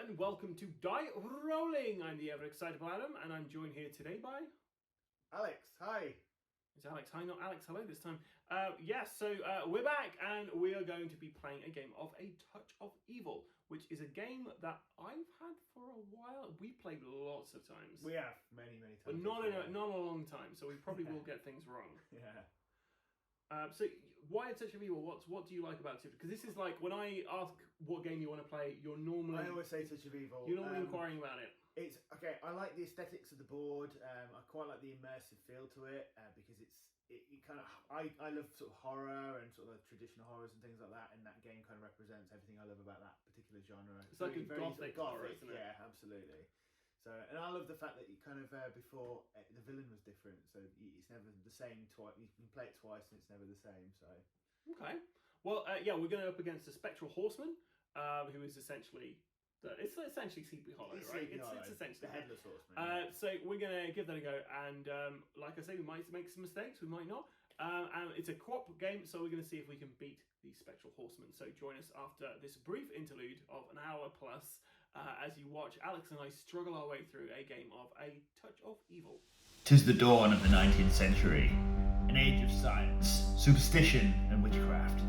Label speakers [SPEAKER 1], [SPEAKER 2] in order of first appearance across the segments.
[SPEAKER 1] and welcome to Die Rolling. I'm the ever-excitable Adam, and I'm joined here today by...
[SPEAKER 2] Alex, hi.
[SPEAKER 1] It's Alex. Hi, not Alex. Hello this time. So we're back, and we are going to be playing a game of A Touch of Evil, which is a game that I've had for a while. We played lots of times.
[SPEAKER 2] We have many times.
[SPEAKER 1] But not a long time, so we probably will get things wrong.
[SPEAKER 2] Yeah.
[SPEAKER 1] So why A Touch of Evil? What do you like about it? Because this is like, when I ask what game you want to play, you're normally...
[SPEAKER 2] I always say Touch of Evil.
[SPEAKER 1] You're normally inquiring about it.
[SPEAKER 2] It's okay. I like the aesthetics of the board. I quite like the immersive feel to it because it kind of. I love sort of horror and sort of traditional horrors and things like that, and that game kind of represents everything I love about that particular genre.
[SPEAKER 1] It's like a gothic horror, isn't it?
[SPEAKER 2] Yeah, absolutely. So, and I love the fact that you kind of before the villain was different, so it's never the same twice. You can play it twice, and it's never the same. So,
[SPEAKER 1] okay. Well, we're going up against the Spectral Horseman, who is essentially. It's essentially Sleepy Hollow, right? It's essentially
[SPEAKER 2] the Headless Horseman.
[SPEAKER 1] So we're going to give that a go, and like I say, we might make some mistakes, we might not. And it's a co-op game, so we're going to see if we can beat the Spectral Horseman. So join us after this brief interlude of an hour plus as you watch Alex and I struggle our way through a game of A Touch of Evil.
[SPEAKER 3] 'Tis the dawn of the 19th century, an age of science, superstition, and witchcraft.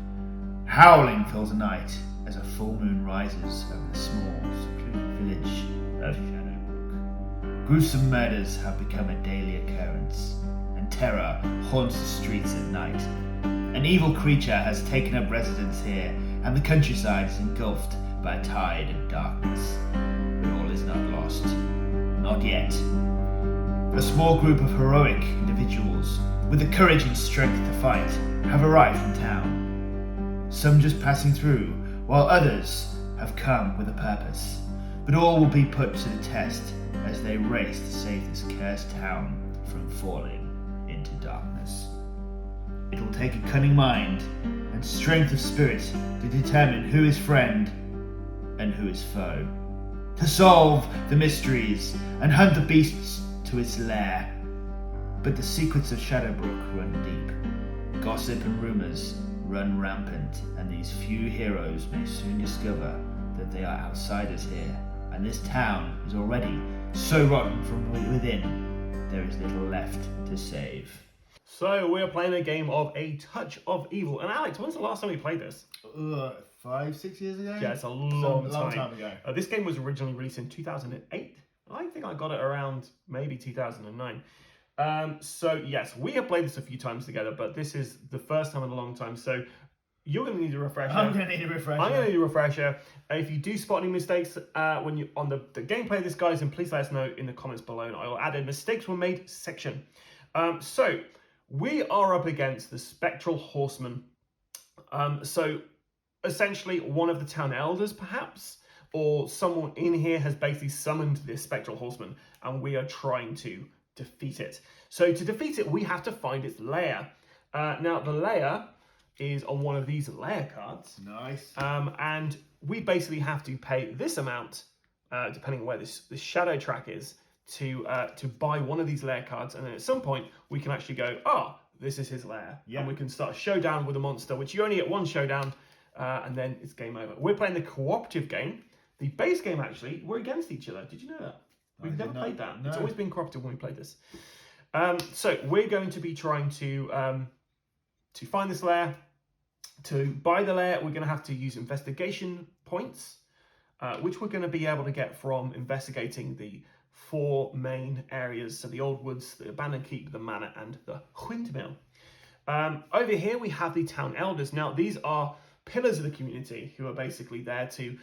[SPEAKER 3] Howling fills the night as a full moon rises over the small, secluded village of Shadowbrook. Gruesome murders have become a daily occurrence, and terror haunts the streets at night. An evil creature has taken up residence here, and the countryside is engulfed by a tide of darkness. But all is not lost. Not yet. A small group of heroic individuals, with the courage and strength to fight, have arrived in town. Some just passing through, while others have come with a purpose. But all will be put to the test as they race to save this cursed town from falling into darkness. It will take a cunning mind and strength of spirit to determine who is friend and who is foe, to solve the mysteries and hunt the beasts to its lair. But the secrets of Shadowbrook run deep. Gossip and rumors run rampant, and these few heroes may soon discover that they are outsiders here, and this town is already so rotten from within, there is little left to save.
[SPEAKER 1] So we're playing a game of A Touch of Evil. And Alex, when's the last time we played this?
[SPEAKER 2] 5-6 years ago?
[SPEAKER 1] Yeah, it's a long
[SPEAKER 2] time ago.
[SPEAKER 1] This game was originally released in 2008. I think I got it around maybe 2009. So yes, we have played this a few times together, but this is the first time in a long time. So you're going to need a refresher.
[SPEAKER 2] I'm going to need a refresher.
[SPEAKER 1] I'm going to need a refresher. If you do spot any mistakes when you on the gameplay of this, guys, then please let us know in the comments below, and I will add a mistakes were made section. So we are up against the Spectral Horseman. So essentially one of the town elders, perhaps, or someone in here has basically summoned this Spectral Horseman, and we are trying to defeat it. So to defeat it, we have to find its lair. Now the lair is on one of these lair cards.
[SPEAKER 2] Nice.
[SPEAKER 1] And we basically have to pay this amount, depending on where this shadow track is, to buy one of these lair cards, and then at some point we can actually go, this is his lair, and we can start a showdown with a monster, which you only get one showdown, and then it's game over. We're playing the cooperative game. The base game, actually, we're against each other. Did you know that? We've never played that. No. It's always been cooperative when we played this. So we're going to be trying to find this lair. To buy the lair, we're going to have to use investigation points, which we're going to be able to get from investigating the 4 main areas. So the Old Woods, the Abandoned Keep, the Manor, and the Windmill. Over here, we have the Town Elders. Now, these are pillars of the community who are basically there to...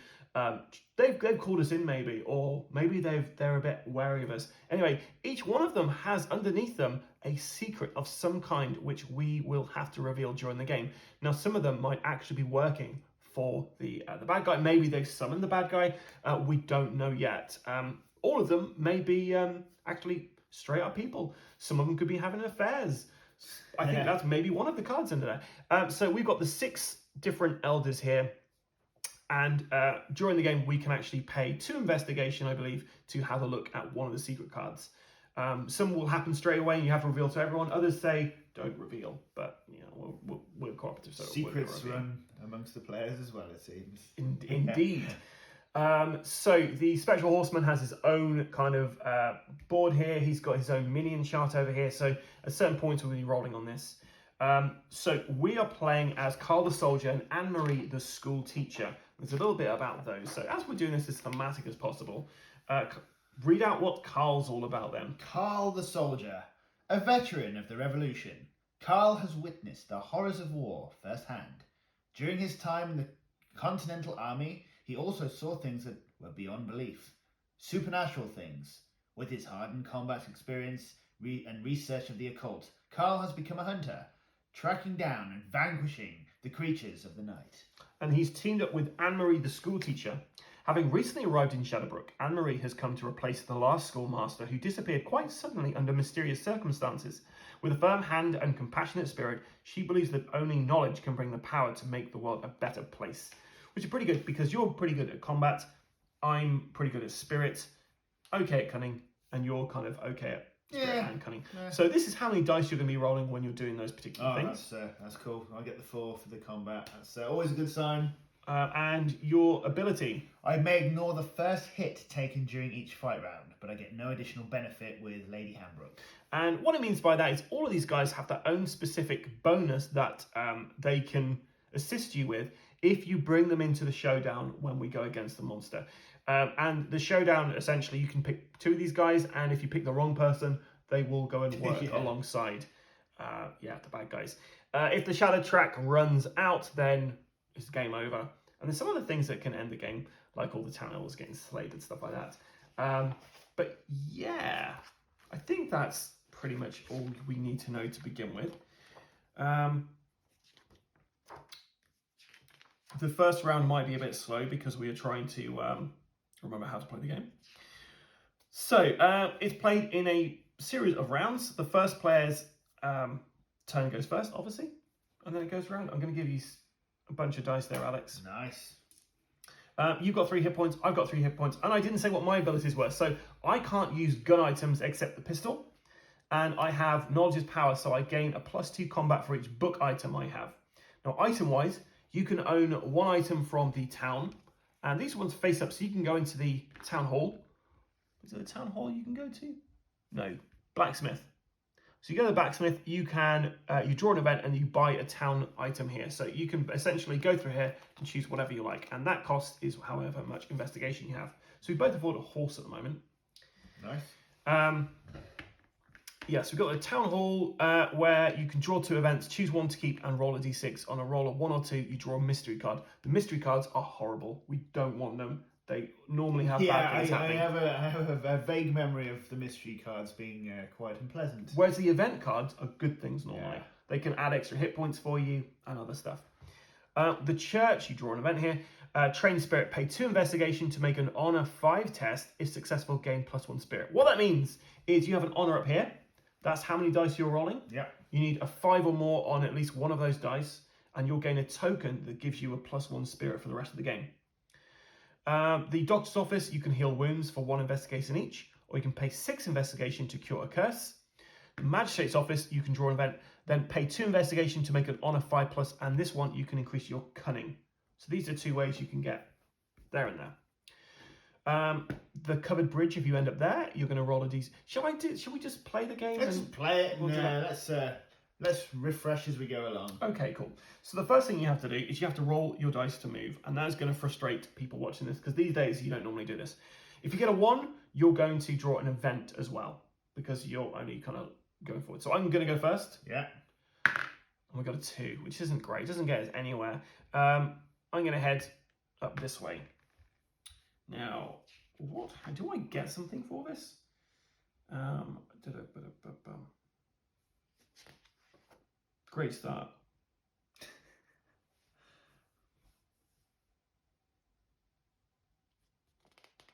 [SPEAKER 1] they've called us in, maybe, or maybe they're a bit wary of us. Anyway, each one of them has underneath them a secret of some kind, which we will have to reveal during the game. Now, some of them might actually be working for the bad guy. Maybe they've summoned the bad guy. We don't know yet. All of them may be actually straight up people. Some of them could be having affairs. I think that's maybe one of the cards under there. So we've got the 6 different elders here. And during the game, we can actually pay 2 investigation, I believe, to have a look at one of the secret cards. Some will happen straight away, and you have to reveal to everyone. Others say, don't reveal. But, you know, we're cooperative, so
[SPEAKER 2] secrets run amongst the players as well, it seems.
[SPEAKER 1] Indeed. So the Spectral Horseman has his own kind of board here. He's got his own minion chart over here. So at certain points we'll be rolling on this. So we are playing as Carl the Soldier and Anne-Marie the School Teacher. There's a little bit about those. So as we're doing this as thematic as possible, read out what Carl's all about then.
[SPEAKER 3] Carl the Soldier, a veteran of the Revolution. Carl has witnessed the horrors of war firsthand. During his time in the Continental Army, he also saw things that were beyond belief. Supernatural things. With his hardened combat experience and research of the occult, Carl has become a hunter, tracking down and vanquishing the creatures of the night.
[SPEAKER 1] And he's teamed up with Anne-Marie the School Teacher. Having recently arrived in Shadowbrook, Anne-Marie has come to replace the last schoolmaster who disappeared quite suddenly under mysterious circumstances. With a firm hand and compassionate spirit, she believes that only knowledge can bring the power to make the world a better place. Which is pretty good because you're pretty good at combat, I'm pretty good at spirit, okay at cunning, and you're kind of okay at spirit and cunning.
[SPEAKER 3] Yeah.
[SPEAKER 1] So this is how many dice you're going to be rolling when you're doing those particular things.
[SPEAKER 3] That's cool. I get the 4 for the combat. That's always a good sign.
[SPEAKER 1] And your ability.
[SPEAKER 3] I may ignore the first hit taken during each fight round, but I get no additional benefit with Lady Hambrook.
[SPEAKER 1] And what it means by that is all of these guys have their own specific bonus that they can assist you with if you bring them into the showdown when we go against the monster. And the showdown, essentially, you can pick 2 of these guys, and if you pick the wrong person, they will go and work alongside the bad guys. If the shadow track runs out, then it's game over. And there's some other things that can end the game, like all the town elves getting slayed and stuff like that. But yeah, I think that's pretty much all we need to know to begin with. The first round might be a bit slow because we are trying to remember how to play the game. So it's played in a series of rounds. The first player's turn goes first, obviously, and then it goes around. I'm going to give you a bunch of dice there, Alex.
[SPEAKER 3] Nice.
[SPEAKER 1] You've got 3 hit points, I've got 3 hit points, and I didn't say what my abilities were. So I can't use gun items except the pistol, and I have knowledge is power, so I gain a +2 combat for each book item I have. Now, item-wise, you can own 1 item from the town, and these ones face up, so you can go into the town hall. Is it the town hall you can go to? No, blacksmith. So you go to the blacksmith, you can you draw an event and you buy a town item here. So you can essentially go through here and choose whatever you like, and that cost is however much investigation you have. So we both afford a horse at the moment.
[SPEAKER 3] Nice.
[SPEAKER 1] Yes, we've got the town hall where you can draw 2 events, choose 1 to keep, and roll a d6. On a roll of 1 or 2, you draw a mystery card. The mystery cards are horrible. We don't want them. They normally have bad things happening.
[SPEAKER 3] I have a vague memory of the mystery cards being quite unpleasant.
[SPEAKER 1] Whereas the event cards are good things normally.
[SPEAKER 3] Yeah.
[SPEAKER 1] They can add extra hit points for you and other stuff. The church, you draw an event here. Train spirit, pay 2 investigation to make an honor 5 test. If successful, gain +1 spirit. What that means is you have an honor up here. That's how many dice you're rolling.
[SPEAKER 3] Yeah.
[SPEAKER 1] You need a 5 or more on at least one of those dice, and you'll gain a token that gives you a +1 spirit for the rest of the game. The doctor's office, you can heal wounds for 1 investigation each, or you can pay 6 investigation to cure a curse. The magistrate's office, you can draw an event, then pay 2 investigation to make an honor 5+, and this one you can increase your cunning. So these are 2 ways you can get there and there. The covered bridge, if you end up there, you're going to roll a d. Shall we just play the game?
[SPEAKER 3] Let's play it.
[SPEAKER 1] We'll
[SPEAKER 3] Let's refresh as we go along.
[SPEAKER 1] Okay, cool. So the first thing you have to do is you have to roll your dice to move, and that is going to frustrate people watching this because these days you don't normally do this. If you get a 1, you're going to draw an event as well because you're only kind of going forward. So I'm going to go first.
[SPEAKER 3] Yeah.
[SPEAKER 1] And we got a 2, which isn't great. It doesn't get us anywhere. I'm going to head up this way. Now, what? Do I get something for this? Great start.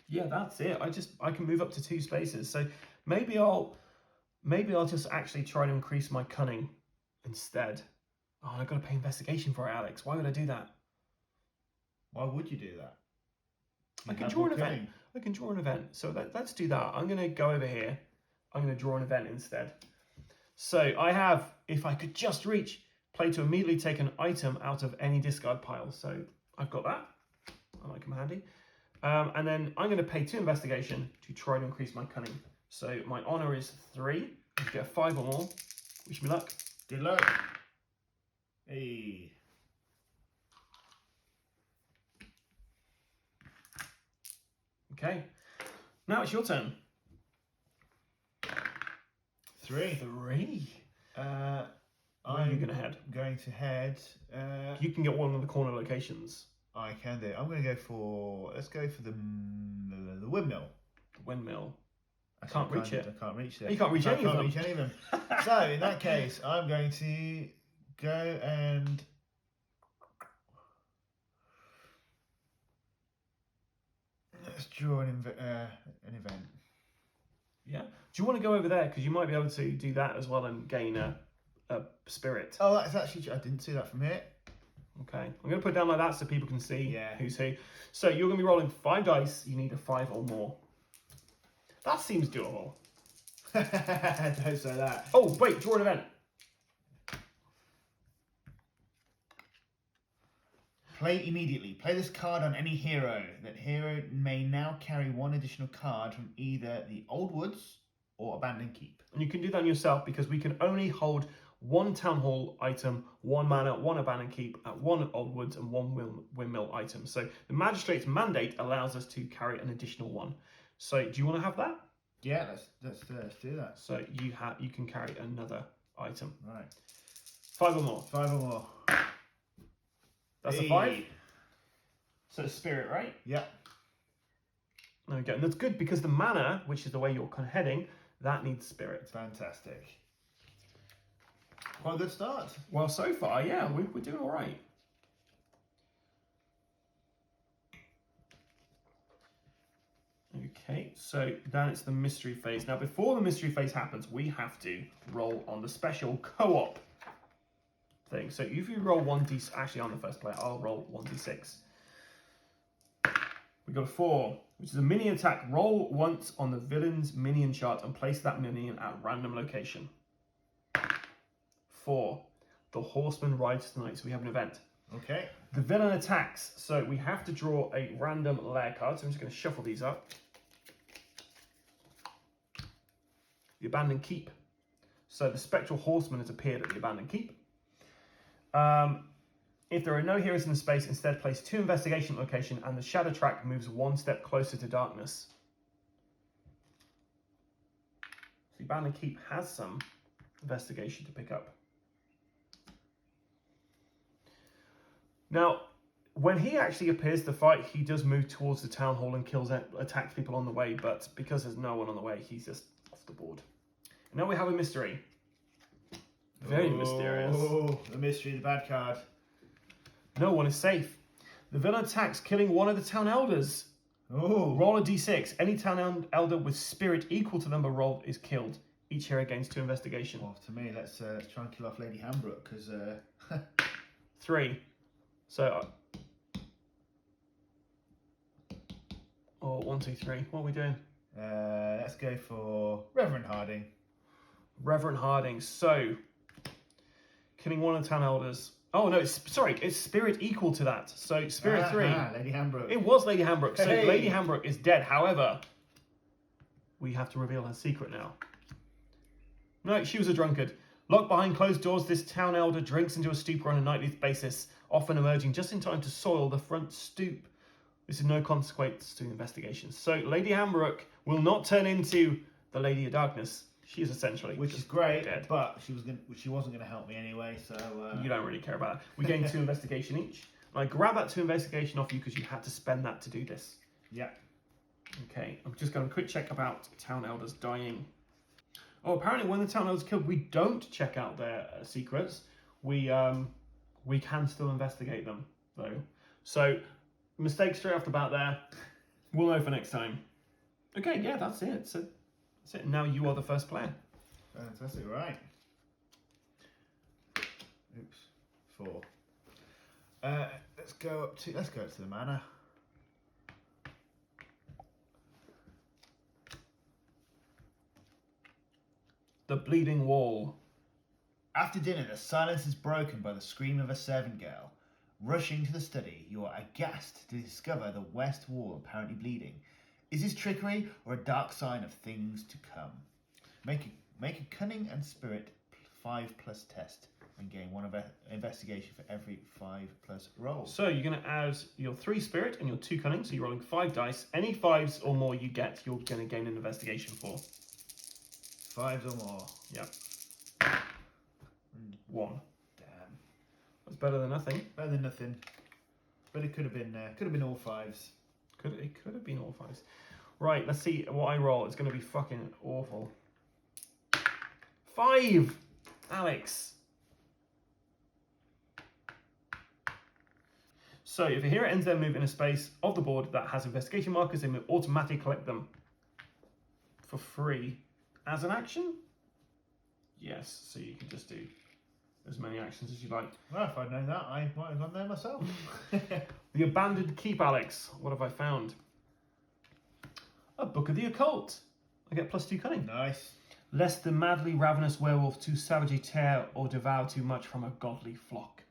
[SPEAKER 1] Yeah, that's it. I can move up to 2 spaces. So maybe I'll just actually try to increase my cunning instead. Oh, I've got to pay investigation for it, Alex. Why would I do that?
[SPEAKER 3] Why would you do that?
[SPEAKER 1] I can draw an event. I can draw an event. So let's do that. I'm going to go over here. I'm going to draw an event instead. So I have, if I could just reach, play to immediately take an item out of any discard pile. So I've got that. I like them handy. And then I'm going to pay 2 investigation to try to increase my cunning. So my honor is 3. I get a 5 or more. Wish me luck.
[SPEAKER 3] Good luck. Hey.
[SPEAKER 1] Okay. Now it's your turn.
[SPEAKER 3] 3.
[SPEAKER 1] 3. Where are
[SPEAKER 3] I'm
[SPEAKER 1] you going to head?
[SPEAKER 3] going to head.
[SPEAKER 1] You can get one of the corner locations.
[SPEAKER 3] I can do. I'm going to go for. Let's go for the windmill.
[SPEAKER 1] Windmill.
[SPEAKER 3] I
[SPEAKER 1] can't reach it.
[SPEAKER 3] I can't reach it.
[SPEAKER 1] You can't reach any of them.
[SPEAKER 3] Reach any of them. So in that case, I'm going to go and. Let's draw an event.
[SPEAKER 1] Yeah. Do you want to go over there? Because you might be able to do that as well and gain a spirit.
[SPEAKER 3] Oh, that's actually. I didn't see that from here.
[SPEAKER 1] Okay. I'm going to put it down like that so people can see
[SPEAKER 3] Yeah.
[SPEAKER 1] who's who. So you're going to be rolling 5 dice. You need a 5 or more. That seems doable.
[SPEAKER 3] Don't say that.
[SPEAKER 1] Oh, wait. Draw an event.
[SPEAKER 3] Play immediately. Play this card on any hero. That hero may now carry 1 additional card from either the Old Woods or Abandoned Keep.
[SPEAKER 1] And you can do that on yourself because we can only hold 1 Town Hall item, 1 Manor, 1 Abandoned Keep, 1 Old Woods, and 1 Windmill item. So the Magistrate's mandate allows us to carry an additional 1. So do you want to have that?
[SPEAKER 3] Yeah, let's do that.
[SPEAKER 1] So you can carry another item.
[SPEAKER 3] Right.
[SPEAKER 1] 5 or more.
[SPEAKER 3] 5 or more.
[SPEAKER 1] That's a 5. So it's spirit, right?
[SPEAKER 3] Yeah.
[SPEAKER 1] There we go. And that's good because the manor, which is the way you're kind of heading, that needs spirit.
[SPEAKER 3] Fantastic. Quite a good start.
[SPEAKER 1] Well, so far, yeah, we're doing all right. Okay, so then it's the mystery phase. Now, before the mystery phase happens, we have to roll on the special co-op thing. So if you roll 1d, actually on the first player, I'll roll 1d6. We got a 4, which is a minion attack. Roll once on the villain's minion chart and place that minion at random location. 4, the horseman rides tonight, so we have an event.
[SPEAKER 3] Okay.
[SPEAKER 1] The villain attacks, so we have to draw a random lair card. So I'm just going to shuffle these up. The Abandoned Keep. So the Spectral Horseman has appeared at the Abandoned Keep. If there are no heroes in the space, instead place 2 investigation location and the shadow track moves 1 step closer to darkness. So the Abandoned Keep has some investigation to pick up. Now, when he actually appears to fight, he does move towards the town hall and attacks people on the way, but because there's no one on the way, he's just off the board. And now we have a mystery. Very mysterious.
[SPEAKER 3] Oh, the mystery, the bad card.
[SPEAKER 1] No one is safe. The villain attacks, killing one of the town elders.
[SPEAKER 3] Oh.
[SPEAKER 1] Roll a d6. Any town elder with spirit equal to the number rolled is killed. Each hero gains 2 investigation.
[SPEAKER 3] Well, to me, let's try and kill off Lady Hambrook, because...
[SPEAKER 1] 3. So... 1, 2, 3. What are we doing?
[SPEAKER 3] let's go for Reverend Harding.
[SPEAKER 1] Reverend Harding. So, killing one of the town elders. Oh no, it's spirit equal to that. So spirit 3.
[SPEAKER 3] Lady Hambrook.
[SPEAKER 1] It was Lady Hambrook. So
[SPEAKER 3] Hey.
[SPEAKER 1] Lady Hambrook is dead. However, we have to reveal her secret now. No, she was a drunkard. Locked behind closed doors, this town elder drinks into a stupor on a nightly basis, often emerging just in time to soil the front stoop. This is no consequence to the investigation. So Lady Hambrook will not turn into the Lady of Darkness. She is essentially
[SPEAKER 3] Which is great,
[SPEAKER 1] dead.
[SPEAKER 3] but she wasn't going to help me anyway, so...
[SPEAKER 1] You don't really care about that. We gain 2 investigation each. And I grab that 2 investigation off you because you had to spend that to do this.
[SPEAKER 3] Yeah.
[SPEAKER 1] Okay, I'm just going to quick check about town elders dying. Oh, apparently when the town elders killed, we don't check out their secrets. We can still investigate them, though. So, mistake straight off the bat there. We'll know for next time. Okay, yeah, that's it. So, that's it. Now you are the first player.
[SPEAKER 3] Fantastic, right. Oops. 4. Let's go up to the manor.
[SPEAKER 1] The Bleeding Wall.
[SPEAKER 3] After dinner, the silence is broken by the scream of a servant girl. Rushing to the study, you are aghast to discover the west wall apparently bleeding. Is this trickery or a dark sign of things to come? Make a cunning and spirit 5+ test and gain 1 investigation for every 5+ roll.
[SPEAKER 1] So you're going to add your 3 spirit and your 2 cunning. So you're rolling 5 dice. Any 5s or more you get, you're going to gain an investigation for.
[SPEAKER 3] 5s or more.
[SPEAKER 1] Yep. 1.
[SPEAKER 3] Damn.
[SPEAKER 1] That's better than nothing.
[SPEAKER 3] Better than nothing. But it could have been all 5s.
[SPEAKER 1] It could have been all 5s. Right, let's see what I roll. It's going to be fucking awful. 5! Alex. So if a hero ends their move in a space of the board that has investigation markers, they will automatically collect them for free as an action. Yes, so you can just do as many actions as you like.
[SPEAKER 3] Well, if I'd known that, I might have gone there myself.
[SPEAKER 1] The Abandoned Keep, Alex. What have I found? A Book of the Occult. I get +2 cunning.
[SPEAKER 3] Nice.
[SPEAKER 1] Lest the madly ravenous werewolf too savagely tear or devour too much from a godly flock.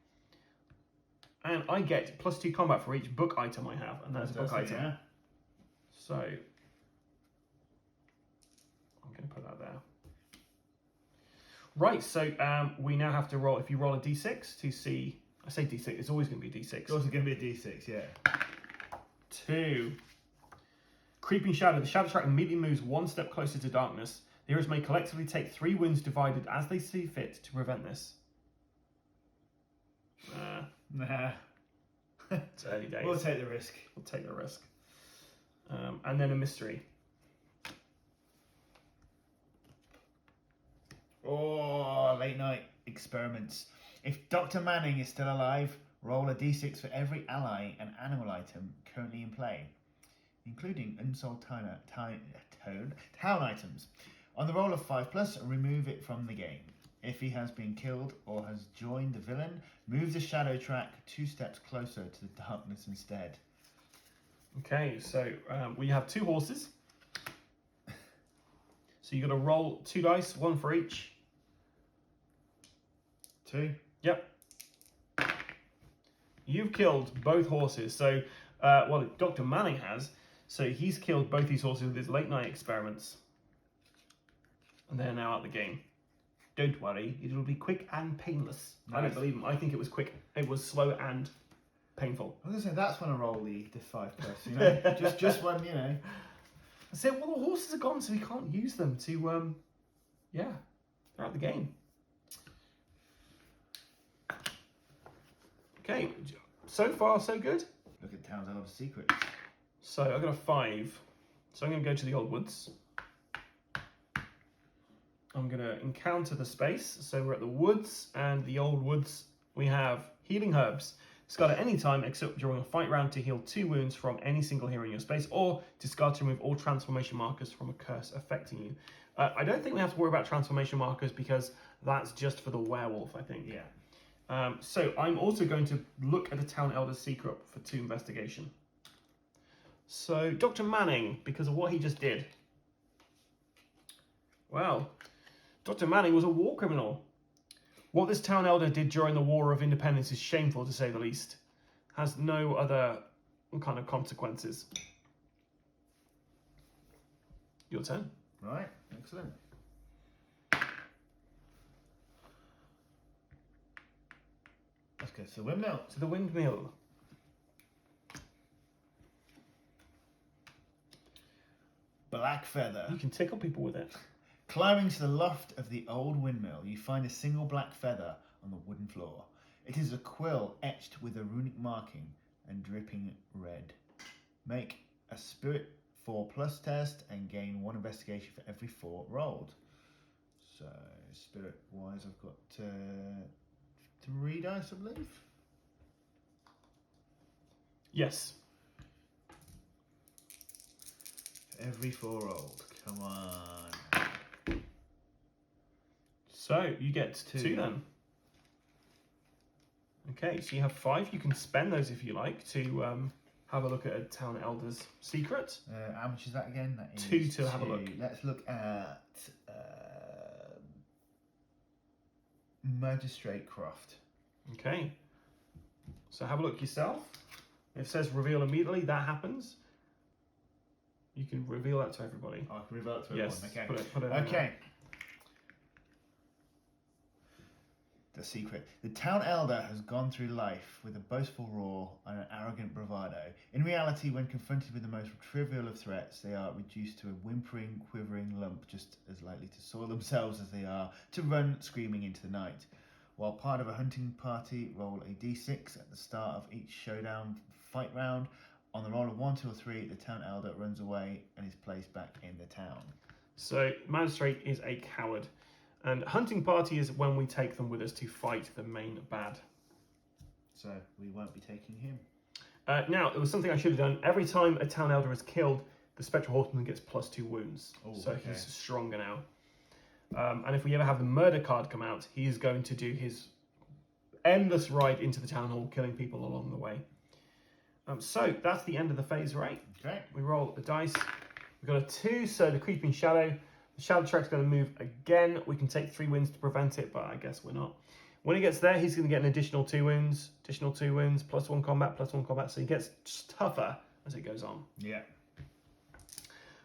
[SPEAKER 1] And I get +2 combat for each book item I have, and that's a book item.
[SPEAKER 3] Yeah.
[SPEAKER 1] So I'm going to put that there. Right, so we now have to roll. If you roll a d6 to see, I say d6, it's always going to be d6.
[SPEAKER 3] It's also going to be a d6, yeah.
[SPEAKER 1] 2. Creeping Shadow. The shadow track immediately moves 1 step closer to darkness. The heroes may collectively take 3 wounds divided as they see fit to prevent this.
[SPEAKER 3] Nah.
[SPEAKER 1] It's early days.
[SPEAKER 3] We'll take the risk.
[SPEAKER 1] We'll take the risk. And then a mystery.
[SPEAKER 3] Oh, late night experiments. If Dr. Manning is still alive, roll a d6 for every ally and animal item currently in play, including unsold town items. On the roll of 5+, remove it from the game. If he has been killed or has joined the villain, move the shadow track 2 steps closer to the darkness instead.
[SPEAKER 1] Okay, so we have 2 horses. So you've got to roll 2 dice, 1 for each.
[SPEAKER 3] 2?
[SPEAKER 1] Yep. You've killed both horses. So, well, Dr. Manning has. So he's killed both these horses with his late night experiments. And they're now out the game. Don't worry, it will be quick and painless.
[SPEAKER 3] Nice.
[SPEAKER 1] I don't believe him. I think it was quick. It was slow and painful.
[SPEAKER 3] I was going to say, that's when I roll the 5+, you know? just when, you know.
[SPEAKER 1] I said, well, the horses are gone, so we can't use them to, yeah, they're out the game. Okay, so far so good.
[SPEAKER 3] Look at Town's Elder Secrets.
[SPEAKER 1] So I got a 5. So I'm going to go to the Old Woods. I'm going to encounter the space. So we're at the woods, and the Old Woods, we have healing herbs. Discard at any time except during a fight round to heal 2 wounds from any single hero in your space, or discard to remove all transformation markers from a curse affecting you. I don't think we have to worry about transformation markers because that's just for the werewolf, I think.
[SPEAKER 3] Yeah.
[SPEAKER 1] So I'm also going to look at the Town Elder's Secret for 2 investigation. So Dr. Manning, because of what he just did. Well, Dr. Manning was a war criminal. What this town elder did during the War of Independence is shameful, to say the least. Has no other kind of consequences. Your turn.
[SPEAKER 3] Right, excellent. Let's go to the windmill.
[SPEAKER 1] To the windmill.
[SPEAKER 3] Black feather.
[SPEAKER 1] You can tickle people with it.
[SPEAKER 3] Climbing to the loft of the old windmill, you find a single black feather on the wooden floor. It is a quill etched with a runic marking and dripping red. Make a spirit 4+ test and gain 1 investigation for every 4 rolled. So, spirit wise, I've got 3 dice, I believe.
[SPEAKER 1] Yes.
[SPEAKER 3] Every 4 rolled. Come on.
[SPEAKER 1] So you get 2 then. Okay, so you have 5. You can spend those if you like to have a look at a town elder's secret.
[SPEAKER 3] How much is that again? That is
[SPEAKER 1] 2 to have a look.
[SPEAKER 3] Let's look at Magistrate Croft.
[SPEAKER 1] Okay. So have a look yourself. If it says reveal immediately, that happens. You can reveal that to everybody.
[SPEAKER 3] Oh, I can reveal it to
[SPEAKER 1] Yes.
[SPEAKER 3] everyone. Okay.
[SPEAKER 1] Put it in
[SPEAKER 3] Okay.
[SPEAKER 1] there.
[SPEAKER 3] The secret. The town elder has gone through life with a boastful roar and an arrogant bravado. In reality, when confronted with the most trivial of threats, they are reduced to a whimpering, quivering lump, just as likely to soil themselves as they are to run screaming into the night. While part of a hunting party, roll a d6 at the start of each showdown fight round. On the roll of 1, 2, or 3, the town elder runs away and is placed back in the town.
[SPEAKER 1] So magistrate is a coward. And hunting party is when we take them with us to fight the main bad.
[SPEAKER 3] So we won't be taking him.
[SPEAKER 1] Now, it was something I should have done. Every time a town elder is killed, the Spectral Horseman gets +2 wounds.
[SPEAKER 3] Oh,
[SPEAKER 1] so
[SPEAKER 3] okay.
[SPEAKER 1] he's stronger now. And if we ever have the murder card come out, he is going to do his endless ride into the town hall, killing people along the way. So that's the end of the phase, right?
[SPEAKER 3] Okay.
[SPEAKER 1] We roll the dice. We've got a 2, so the creeping shadow. The shadow track's going to move again. We can take 3 wounds to prevent it, but I guess we're not. When he gets there, he's going to get an additional 2 wounds, +1 combat, +1 combat. So he gets just tougher as it goes on.
[SPEAKER 3] Yeah.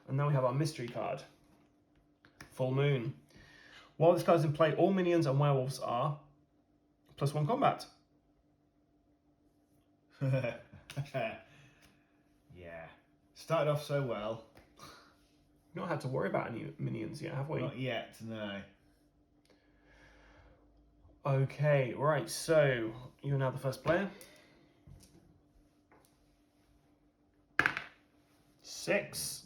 [SPEAKER 1] And now we have our mystery card. Full Moon. While this card's in play, all minions and werewolves are +1 combat.
[SPEAKER 3] Yeah. Started off so well.
[SPEAKER 1] We've not had to worry about any minions yet, have we?
[SPEAKER 3] Not yet, no.
[SPEAKER 1] Okay, right, so you're now the first player. 6.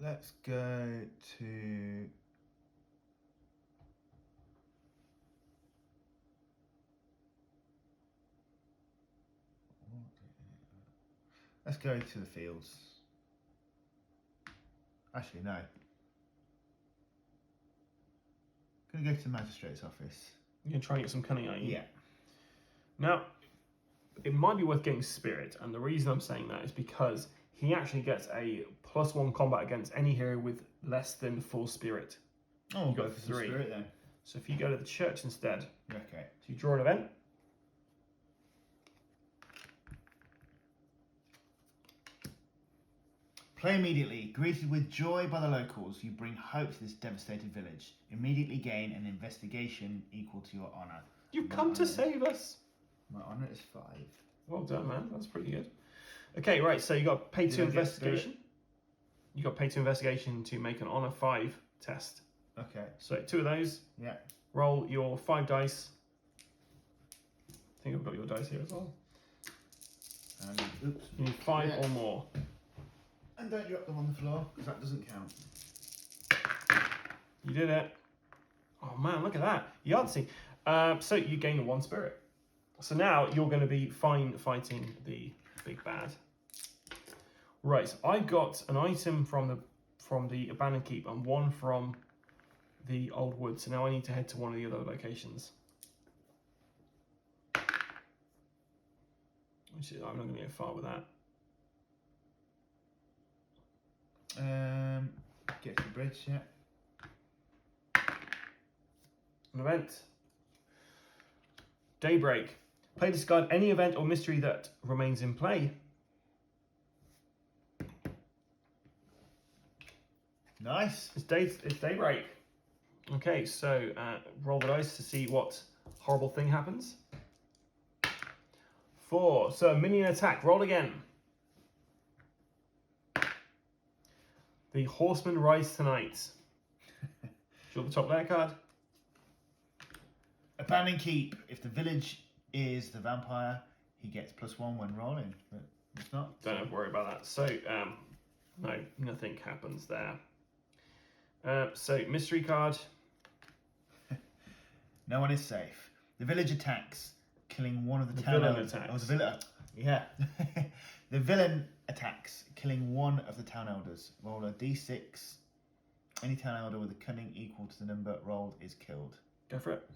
[SPEAKER 3] Let's go to... Let's go to the fields. Actually, no. Gonna go to the magistrate's office.
[SPEAKER 1] You're going to try and get some cunning, are you?
[SPEAKER 3] Yeah.
[SPEAKER 1] Now, it might be worth getting Spirit, and the reason I'm saying that is because he actually gets a +1 combat against any hero with less than 4 Spirit.
[SPEAKER 3] Oh, we'll
[SPEAKER 1] got
[SPEAKER 3] go for some
[SPEAKER 1] 3.
[SPEAKER 3] spirit then.
[SPEAKER 1] So if you go to the church instead,
[SPEAKER 3] Okay.
[SPEAKER 1] so you draw an event.
[SPEAKER 3] Play immediately. Greeted with joy by the locals, you bring hope to this devastated village. Immediately gain an investigation equal to your honour.
[SPEAKER 1] You've
[SPEAKER 3] My
[SPEAKER 1] come to
[SPEAKER 3] honour is-
[SPEAKER 1] save us.
[SPEAKER 3] My honour is 5.
[SPEAKER 1] Well done, man. That's pretty good. Okay, right. So you got pay
[SPEAKER 3] Did
[SPEAKER 1] to
[SPEAKER 3] I get
[SPEAKER 1] investigation. You got pay to investigation to make an honor 5 test.
[SPEAKER 3] Okay.
[SPEAKER 1] So 2 of those.
[SPEAKER 3] Yeah.
[SPEAKER 1] Roll your 5 dice. I think I've got your dice here as well.
[SPEAKER 3] And oops.
[SPEAKER 1] You need 5
[SPEAKER 3] Yeah.
[SPEAKER 1] or more.
[SPEAKER 3] And don't drop them on the floor because that doesn't count.
[SPEAKER 1] You did it. Oh man, look at that. Yahtzee. So you gain 1 spirit. So now you're going to be fine fighting the big bad. Right. So I got an item from the abandoned keep and 1 from the old wood. So now I need to head to one of the other locations. Which is, I'm not going to go far with that.
[SPEAKER 3] Get to the bridge, yeah.
[SPEAKER 1] An event. Daybreak. Play discard any event or mystery that remains in play.
[SPEAKER 3] Nice.
[SPEAKER 1] It's daybreak. Okay, so roll the dice to see what horrible thing happens. 4. So minion attack. Roll again. The horseman rides tonight. Draw the top layer card.
[SPEAKER 3] Abandoned keep. If the village is the vampire, he gets +1 when rolling. But it's not.
[SPEAKER 1] Don't have to worry about that. So no, nothing happens there. So mystery card.
[SPEAKER 3] No one is safe. The village attacks, killing one of the,
[SPEAKER 1] The
[SPEAKER 3] town
[SPEAKER 1] villain
[SPEAKER 3] elders.
[SPEAKER 1] attacks.
[SPEAKER 3] Oh, the villain. Yeah. The villain attacks, killing one of the town elders. Roll a d6. Any town elder with a cunning equal to the number rolled is killed.
[SPEAKER 1] Go for it.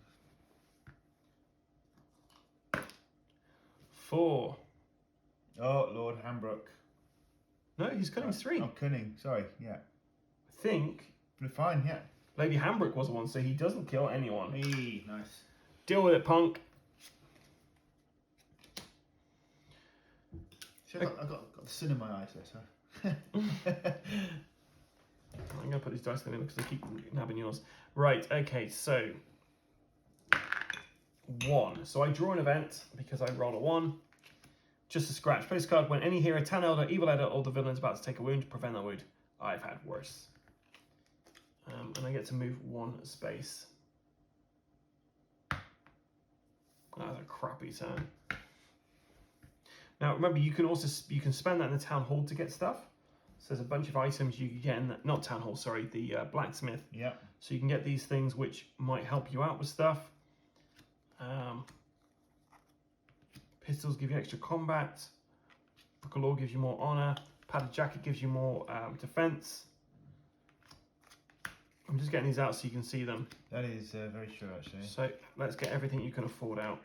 [SPEAKER 1] 4.
[SPEAKER 3] Oh, Lord Hambrook.
[SPEAKER 1] No, he's cutting 3.
[SPEAKER 3] Oh, cunning. Sorry. Yeah.
[SPEAKER 1] I think.
[SPEAKER 3] We're fine. Yeah.
[SPEAKER 1] Lady Hambrook was one, so he doesn't kill anyone.
[SPEAKER 3] Hey, nice.
[SPEAKER 1] Deal with it, punk.
[SPEAKER 3] See, I've got the sin in my eyes there, so.
[SPEAKER 1] I'm going to put these dice in the middle because I keep nabbing yours. Right, okay, so 1. So I draw an event because I roll a 1. Just a scratch. Play this card when any hero, Town Elder, Evil Elder, or the villain is about to take a wound. Prevent that wound. I've had worse. And I get to move 1 space. That was a crappy turn. Now remember, you can spend that in the town hall to get stuff. So there's a bunch of items you can get in not town hall, sorry, the blacksmith.
[SPEAKER 3] Yeah.
[SPEAKER 1] So you can get these things which might help you out with stuff. Pistols give you extra combat. Book of Law gives you more honor. Padded jacket gives you more defense. I'm just getting these out so you can see them.
[SPEAKER 3] That is very true, actually.
[SPEAKER 1] So let's get everything you can afford out.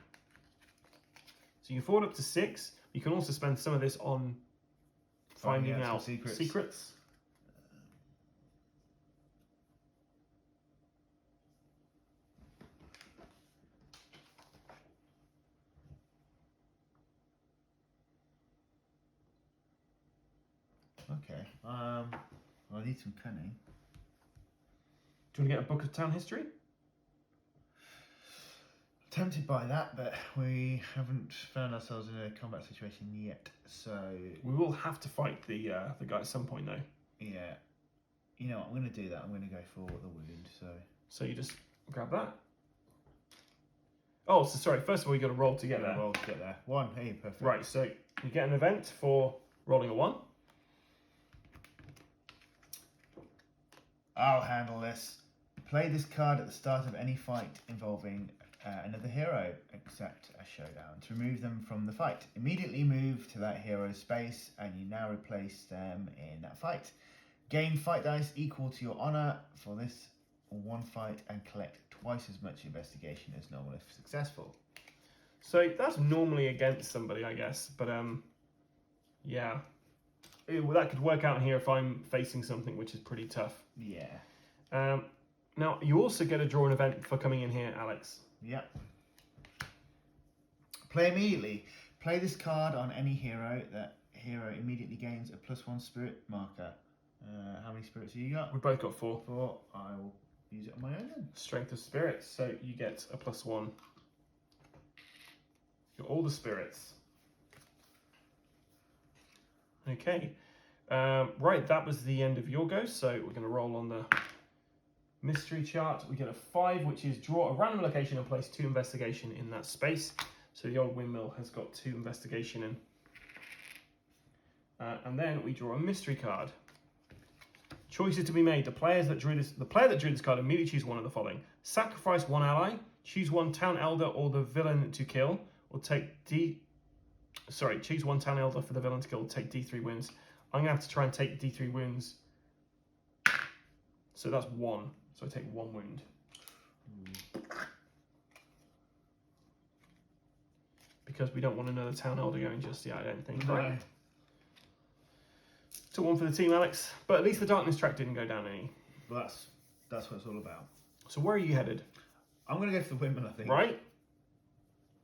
[SPEAKER 1] So you can afford up to 6. You can also spend some of this on finding out secrets.
[SPEAKER 3] Okay. Well, I need some cunning.
[SPEAKER 1] Do you want to get a book of town history?
[SPEAKER 3] Tempted by that, but we haven't found ourselves in a combat situation yet, so...
[SPEAKER 1] We will have to fight the guy at some point, though.
[SPEAKER 3] Yeah. You know what, I'm going to do that. I'm going to go for the wound, so...
[SPEAKER 1] So you just grab that. Oh, so sorry, first of all, you got to roll to get there.
[SPEAKER 3] Roll to get there. 1, hey, perfect.
[SPEAKER 1] Right, so you get an event for rolling a 1.
[SPEAKER 3] I'll handle this. Play this card at the start of any fight involving another hero, except a showdown, to remove them from the fight. Immediately move to that hero's space, and you now replace them in that fight. Gain fight dice equal to your honor for this 1 fight, and collect twice as much investigation as normal if successful.
[SPEAKER 1] So that's normally against somebody, I guess, but yeah. Well, that could work out here if I'm facing something which is pretty tough.
[SPEAKER 3] Yeah.
[SPEAKER 1] Now, you also get a draw an event for coming in here, Alex.
[SPEAKER 3] Yep. Play immediately. Play this card on any hero. That hero immediately gains a +1 spirit marker. How many spirits have you got?
[SPEAKER 1] We both got 4.
[SPEAKER 3] 4. I will use it on my own then.
[SPEAKER 1] Strength of spirits, so you get a +1. Got all the spirits. Okay. Right, that was the end of your go, so we're going to roll on the mystery chart. We get a 5, which is draw a random location and place 2 investigation in that space. So the old windmill has got 2 investigation in. And then we draw a mystery card. Choices to be made. The player that drew this card immediately choose one of the following: sacrifice 1 ally, choose 1 town elder or the villain to kill, or choose 1 town elder for the villain to kill, take D3 wounds. I'm gonna have to try and take D3 wounds. So that's 1. So I take 1 wound. Because we don't want another town elder going just yet, I don't think.
[SPEAKER 3] No.
[SPEAKER 1] Right. Took 1 for the team, Alex. But at least the darkness track didn't go down any.
[SPEAKER 3] Well, that's what it's all about.
[SPEAKER 1] So where are you headed?
[SPEAKER 3] I'm going to go for the windmill, I think.
[SPEAKER 1] Right.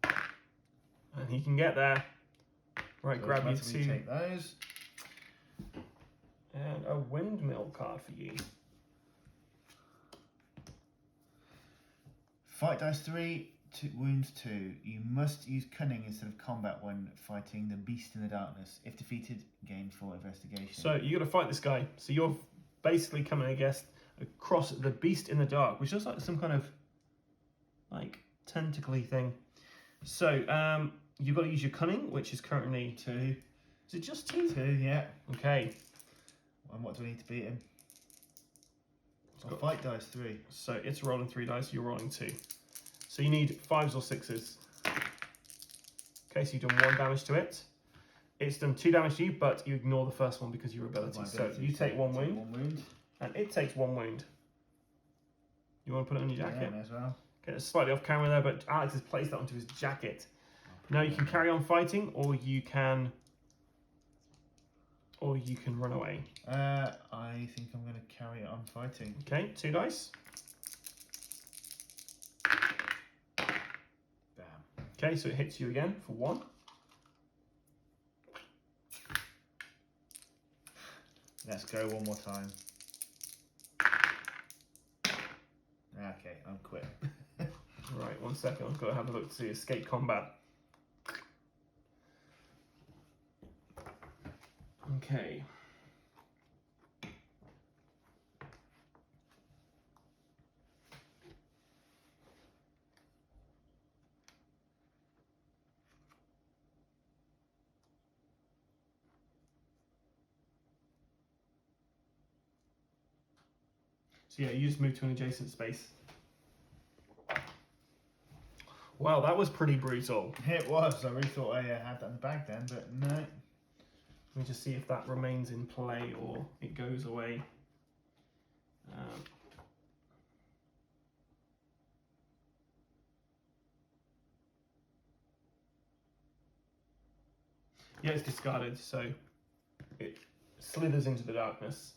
[SPEAKER 1] And he can get there. Right,
[SPEAKER 3] So
[SPEAKER 1] grab you
[SPEAKER 3] automatically
[SPEAKER 1] 2.
[SPEAKER 3] Take those.
[SPEAKER 1] And a windmill card for you.
[SPEAKER 3] Fight dice 3, wounds 2. You must use cunning instead of combat when fighting the beast in the darkness. If defeated, gain 4 investigation.
[SPEAKER 1] So you got to fight this guy. So you're basically coming across the beast in the dark, which looks like some kind of like tentacly thing. So you've got to use your cunning, which is currently
[SPEAKER 3] 2.
[SPEAKER 1] Is it just 2?
[SPEAKER 3] 2, yeah.
[SPEAKER 1] Okay.
[SPEAKER 3] And what do I need to beat him?
[SPEAKER 1] Got
[SPEAKER 3] fight dice 3.
[SPEAKER 1] So it's rolling 3 dice, you're rolling 2. So you need 5s or 6s. Okay, so you've done 1 damage to it. It's done 2 damage to you, but you ignore the first one because of your ability. So you take 1 wound,
[SPEAKER 3] 1 wound.
[SPEAKER 1] and it takes 1 wound. You want to put it on your jacket?
[SPEAKER 3] Yeah, may as well.
[SPEAKER 1] Okay, it's slightly off camera there, but Alex has placed that onto his jacket. Now you can carry on fighting, or you can or you can run away.
[SPEAKER 3] I think I'm going to carry on fighting.
[SPEAKER 1] Okay, 2 dice.
[SPEAKER 3] Bam.
[SPEAKER 1] Okay, so it hits you again for 1.
[SPEAKER 3] Let's go one more time. Okay, I'm quit.
[SPEAKER 1] Right, 1 second. I've got to have a look to see escape combat. Okay. So yeah, you just move to an adjacent space. Wow, that was pretty brutal.
[SPEAKER 3] It was. I really thought I had that in the bag then, but no.
[SPEAKER 1] Let me just see if that remains in play or it goes away. Yeah, it's discarded, so it slithers into the darkness.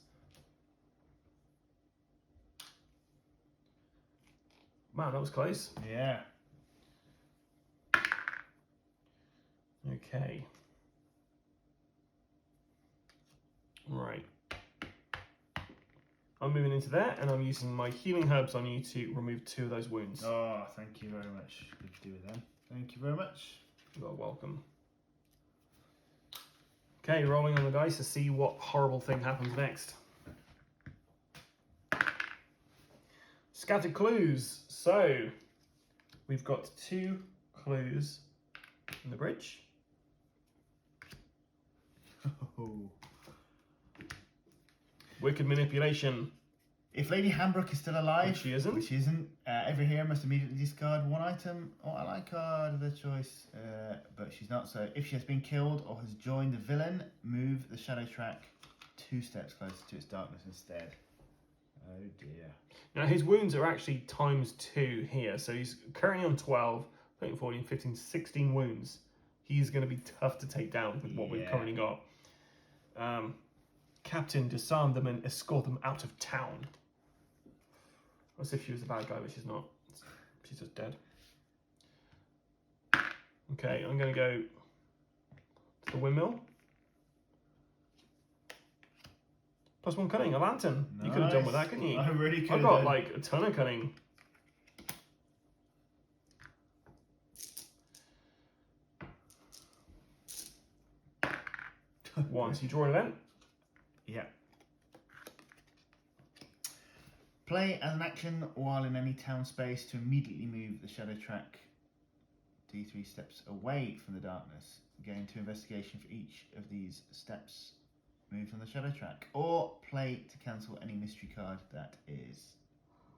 [SPEAKER 1] Man, that was close.
[SPEAKER 3] Yeah.
[SPEAKER 1] Okay. Right. I'm moving into there, and I'm using my healing herbs on you to remove 2 of those wounds.
[SPEAKER 3] Oh, thank you very much. Good to do with them. Thank you very much.
[SPEAKER 1] You're welcome. Okay, rolling on the dice to see what horrible thing happens next. Scattered clues. So, we've got 2 clues in the bridge.
[SPEAKER 3] Oh.
[SPEAKER 1] Wicked manipulation.
[SPEAKER 3] If Lady Hambrook is still alive,
[SPEAKER 1] Which she isn't.
[SPEAKER 3] which she isn't, every hero must immediately discard 1 item or ally card of their choice. But she's not, so if she has been killed or has joined the villain, move the shadow track 2 steps closer to its darkness instead. Oh dear.
[SPEAKER 1] Now his wounds are actually ×2 here, so he's currently on 12, 13, 14, 15, 16 wounds. He's going to be tough to take down with what we've currently got. Captain, disarm them and escort them out of town. As if she was a bad guy, but she's not. She's just dead. Okay, I'm going to go to the windmill. +1 cunning, a lantern.
[SPEAKER 3] Nice.
[SPEAKER 1] You could have done with that, couldn't you?
[SPEAKER 3] I really could
[SPEAKER 1] I've got like a ton of cunning. Once you draw an event.
[SPEAKER 3] Yeah. Play as an action while in any town space to immediately move the shadow track D3 steps away from the darkness. Gain 2 investigation for each of these steps moved on the shadow track. Or play to cancel any mystery card that is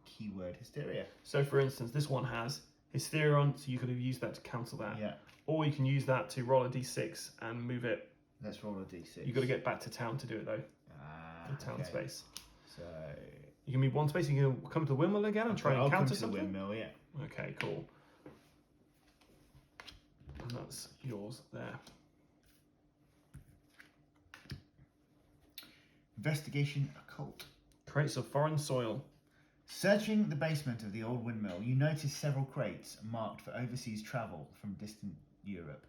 [SPEAKER 3] keyword hysteria.
[SPEAKER 1] So for instance, this one has hysteria on, so you could have used that to cancel that.
[SPEAKER 3] Yeah.
[SPEAKER 1] Or you can use that to roll a d6 and move it.
[SPEAKER 3] Let's roll a d6.
[SPEAKER 1] You've got to get back to town to do it though. The town
[SPEAKER 3] okay.
[SPEAKER 1] space.
[SPEAKER 3] So
[SPEAKER 1] You can move 1 space, you can come to the windmill again and try
[SPEAKER 3] I'll
[SPEAKER 1] and
[SPEAKER 3] come
[SPEAKER 1] counter
[SPEAKER 3] to
[SPEAKER 1] something.
[SPEAKER 3] the windmill, yeah.
[SPEAKER 1] Okay, cool. And that's yours there.
[SPEAKER 3] Investigation occult.
[SPEAKER 1] Crates of foreign soil.
[SPEAKER 3] Searching the basement of the old windmill, you notice several crates marked for overseas travel from distant Europe.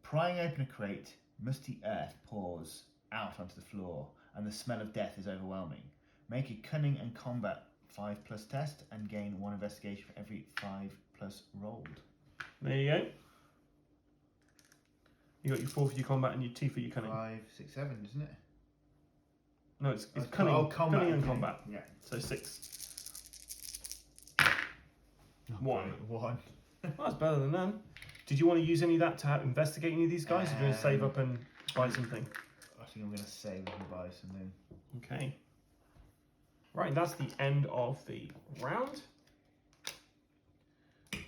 [SPEAKER 3] Prying open a crate, musty earth pours out onto the floor, and the smell of death is overwhelming. Make a cunning and combat 5+ test and gain 1 investigation for every 5+ rolled.
[SPEAKER 1] There you go. You got your 4 for your combat and your 2 for your cunning.
[SPEAKER 3] 5, 6, 7, isn't it?
[SPEAKER 1] No, it's cunning.
[SPEAKER 3] Oh, combat.
[SPEAKER 1] Cunning and
[SPEAKER 3] okay.
[SPEAKER 1] combat.
[SPEAKER 3] Yeah.
[SPEAKER 1] So 6.
[SPEAKER 3] Okay,
[SPEAKER 1] 1.
[SPEAKER 3] 1.
[SPEAKER 1] Well, that's better than none. Did you want to use any of that to investigate any of these guys? Or do you want to save up and buy something?
[SPEAKER 3] I think I'm going to save and buy something.
[SPEAKER 1] Okay. Right, that's the end of the round.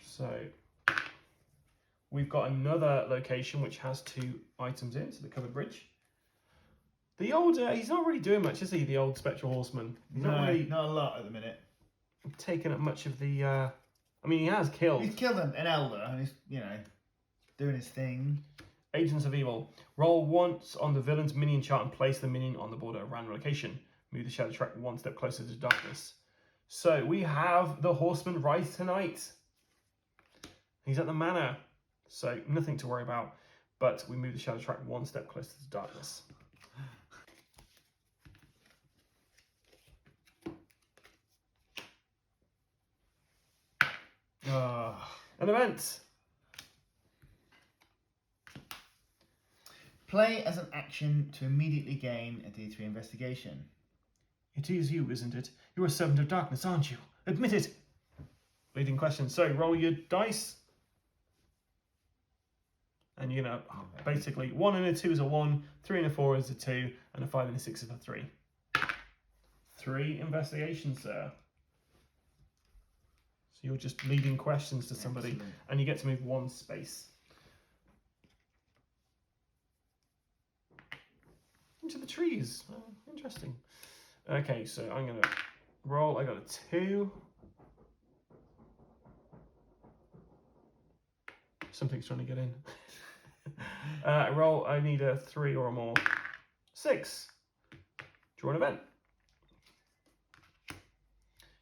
[SPEAKER 1] So we've got another location which has 2 items in, so the covered bridge. The old, he's not really doing much, is he? The old Spectral Horseman. He's not really
[SPEAKER 3] not a lot at the minute.
[SPEAKER 1] taking up much of the. I mean, he has killed.
[SPEAKER 3] He's killed an elder, and he's doing his thing.
[SPEAKER 1] Agents of Evil. Roll once on the villain's minion chart and place the minion on the border of random location. Move the shadow track one step closer to darkness. So we have the Horseman rise tonight. He's at the manor, so nothing to worry about. But we move the shadow track one step closer to darkness. An event.
[SPEAKER 3] Play as an action to immediately gain a D3 investigation.
[SPEAKER 1] It is you, isn't it? You're a servant of darkness, aren't you? Admit it. Leading question. So roll your dice. And you're going to, basically, 1 and a 2 is a 1, 3 and a 4 is a 2, and a 5 and a 6 is a 3. 3 investigations, sir. So you're just leading questions to somebody. Excellent. And you get to move 1 space. Into the trees. Oh, interesting. Okay, so I'm going to roll. I got a 2. Something's trying to get in. Roll, I need a 3 or more. 6. Draw an event.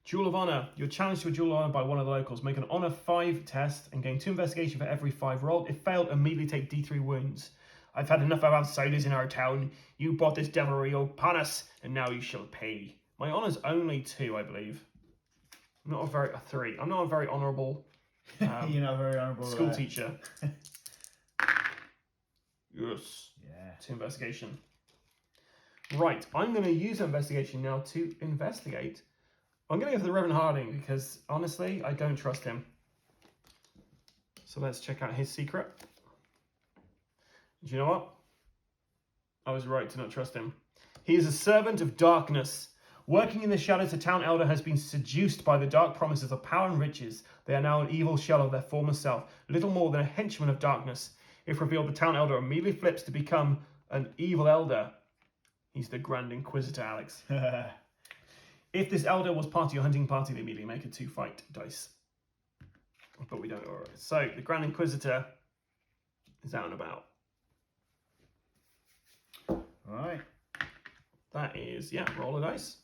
[SPEAKER 1] Duel of Honor. You're challenged to a duel of honor by one of the locals. Make an Honor 5 test and gain 2 investigation for every 5 rolled. If failed, immediately take D3 wounds. I've had enough of outsiders in our town. You brought this devilry upon us, and now you shall pay. My honor's only 2, I believe. I'm not a 3. I'm not a very honourable
[SPEAKER 3] You're not very honourable
[SPEAKER 1] school teacher. Yes.
[SPEAKER 3] Yeah.
[SPEAKER 1] 2 investigation. Right, I'm going to use investigation now to investigate. I'm going to go for the Reverend Harding because, honestly, I don't trust him. So let's check out his secret. Do you know what? I was right to not trust him. He is a servant of darkness. Working in the shadows, the town elder has been seduced by the dark promises of power and riches. They are now an evil shell of their former self, little more than a henchman of darkness. If revealed, the town elder immediately flips to become an evil elder. He's the Grand Inquisitor, Alex. If this elder was part of your hunting party, they immediately make a 2-fight dice. But we don't. Alright. So the Grand Inquisitor is out and about.
[SPEAKER 3] Right.
[SPEAKER 1] That is, yeah, roll a dice.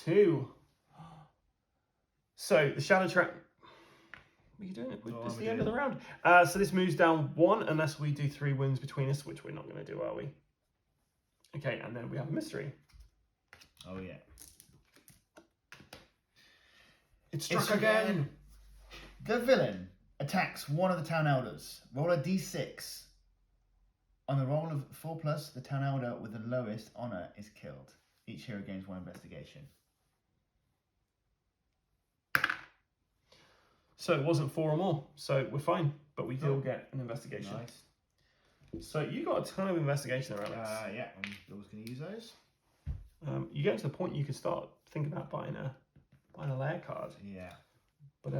[SPEAKER 1] 2. So the shadow track. What are you doing? It's the end of the round. So this moves down 1 unless we do 3 wounds between us, which we're not going to do, are we? Okay, and then we have a mystery.
[SPEAKER 3] Oh, yeah.
[SPEAKER 1] It's struck again.
[SPEAKER 3] The villain attacks one of the town elders. Roll a d6. On the roll of 4+, the town elder with the lowest honour is killed. Each hero gains 1 investigation.
[SPEAKER 1] So it wasn't 4 or more, so we're fine, but we still get an investigation.
[SPEAKER 3] Nice.
[SPEAKER 1] So you got a ton of investigation there, Alex.
[SPEAKER 3] Yeah, I'm always going to use those.
[SPEAKER 1] You get to the point you can start thinking about buying a lair card.
[SPEAKER 3] Yeah.
[SPEAKER 1] But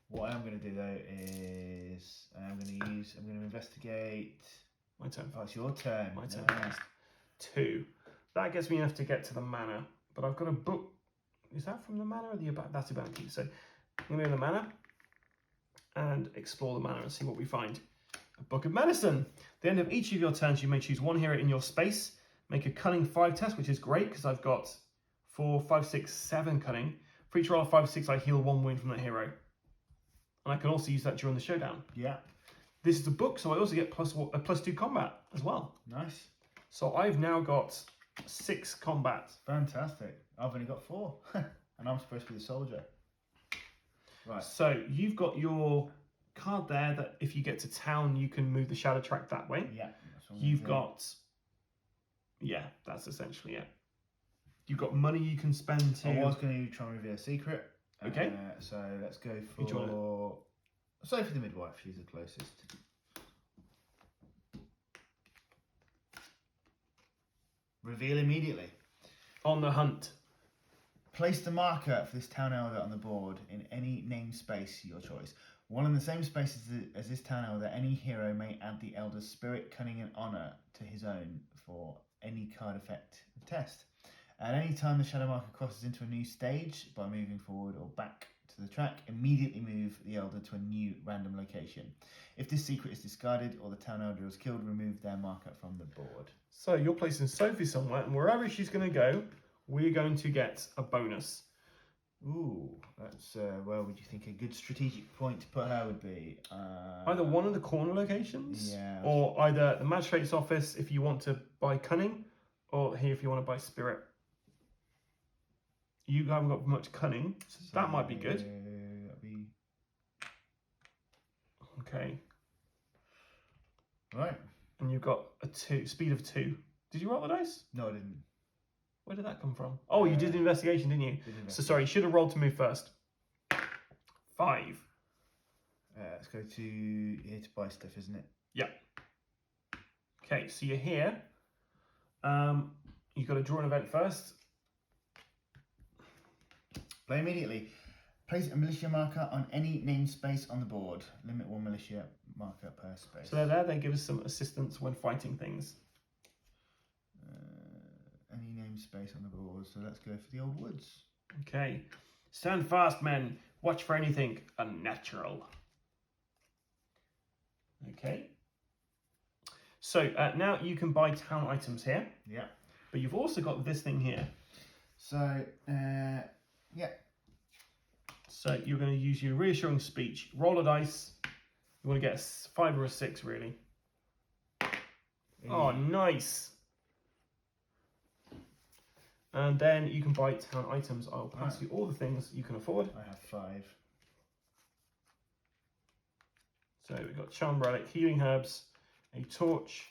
[SPEAKER 3] what I'm going to do though is I'm going to investigate.
[SPEAKER 1] My turn.
[SPEAKER 3] Oh, it's your turn.
[SPEAKER 1] My turn first. 2. That gets me enough to get to the manor, but I've got a book. Is that from the manor or the about? That's about key. So I'm going to go to the manor and explore the manor and see what we find. A book of medicine. At the end of each of your turns, you may choose 1 hero in your space. Make a cunning 5 test, which is great because I've got 4, 5, 6, 7 cunning. For each roll of 5, 6, I heal 1 wound from that hero. And I can also use that during the showdown.
[SPEAKER 3] Yeah.
[SPEAKER 1] This is a book, so I also get +2 combat as well.
[SPEAKER 3] Nice.
[SPEAKER 1] So I've now got 6 combat.
[SPEAKER 3] Fantastic. I've only got 4. And I'm supposed to be the soldier. Right.
[SPEAKER 1] So you've got your card there that if you get to town, you can move the shadow track that way.
[SPEAKER 3] Yeah.
[SPEAKER 1] You've got... Yeah, that's essentially it. You've got money you can spend to...
[SPEAKER 3] I was going to try and reveal a secret.
[SPEAKER 1] Okay.
[SPEAKER 3] So let's go for... Say for the midwife, she's the closest. Reveal immediately.
[SPEAKER 1] On the hunt.
[SPEAKER 3] Place the marker for this town elder on the board in any namespace your choice. While in the same space as this town elder, any hero may add the elder's spirit, cunning, and honour to his own for any card effect test. At any time the shadow marker crosses into a new stage by moving forward or back to the track, immediately move the elder to a new random location. If this secret is discarded or the town elder is killed, remove their marker from the board.
[SPEAKER 1] So you're placing Sophie somewhere, and wherever she's going to go, we're going to get a bonus.
[SPEAKER 3] Ooh, that's where would you think a good strategic point to put her would be?
[SPEAKER 1] Either one of the corner locations,
[SPEAKER 3] Yeah.
[SPEAKER 1] or either the magistrate's office if you want to buy cunning, or here if you want to buy spirit. You haven't got much cunning, so that might be good.
[SPEAKER 3] That'd be...
[SPEAKER 1] Okay.
[SPEAKER 3] Right.
[SPEAKER 1] And you've got a speed of 2. Did you roll the dice?
[SPEAKER 3] No, I didn't.
[SPEAKER 1] Where did that come from? Oh, you did an investigation, didn't you? So sorry, you should have rolled to move first. 5.
[SPEAKER 3] Let's go to here to buy stuff, isn't it?
[SPEAKER 1] Yeah. Okay, so you're here. You've got to draw an event first.
[SPEAKER 3] Play immediately. Place a militia marker on any namespace on the board. Limit 1 militia marker per space.
[SPEAKER 1] So they're there, they give us some assistance when fighting things.
[SPEAKER 3] Any namespace on the board. So let's go for the old woods.
[SPEAKER 1] Okay. Stand fast, men. Watch for anything unnatural. Okay. So now you can buy town items here.
[SPEAKER 3] Yeah.
[SPEAKER 1] But you've also got this thing here.
[SPEAKER 3] So, yeah.
[SPEAKER 1] So you're going to use your reassuring speech. Roll a dice. You want to get a 5 or a 6, really. Oh, nice. And then you can buy town items. I'll pass you all the things you can afford.
[SPEAKER 3] I have 5.
[SPEAKER 1] So we've got charm relic, healing herbs, a torch,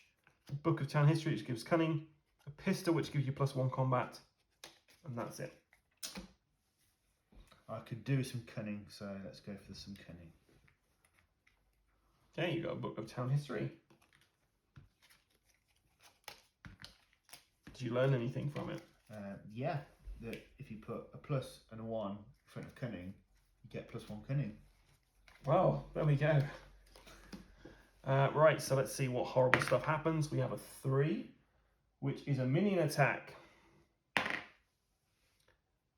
[SPEAKER 1] a book of town history which gives cunning, a pistol which gives you +1 combat, and that's it.
[SPEAKER 3] I could do some cunning, so let's go for some cunning.
[SPEAKER 1] Okay, you got a book of town history. Did you learn anything from it?
[SPEAKER 3] Yeah, that if you put a plus and a 1 in front of cunning, you get +1 cunning.
[SPEAKER 1] Well, there we go. Right, so let's see what horrible stuff happens. We have a 3, which is a minion attack.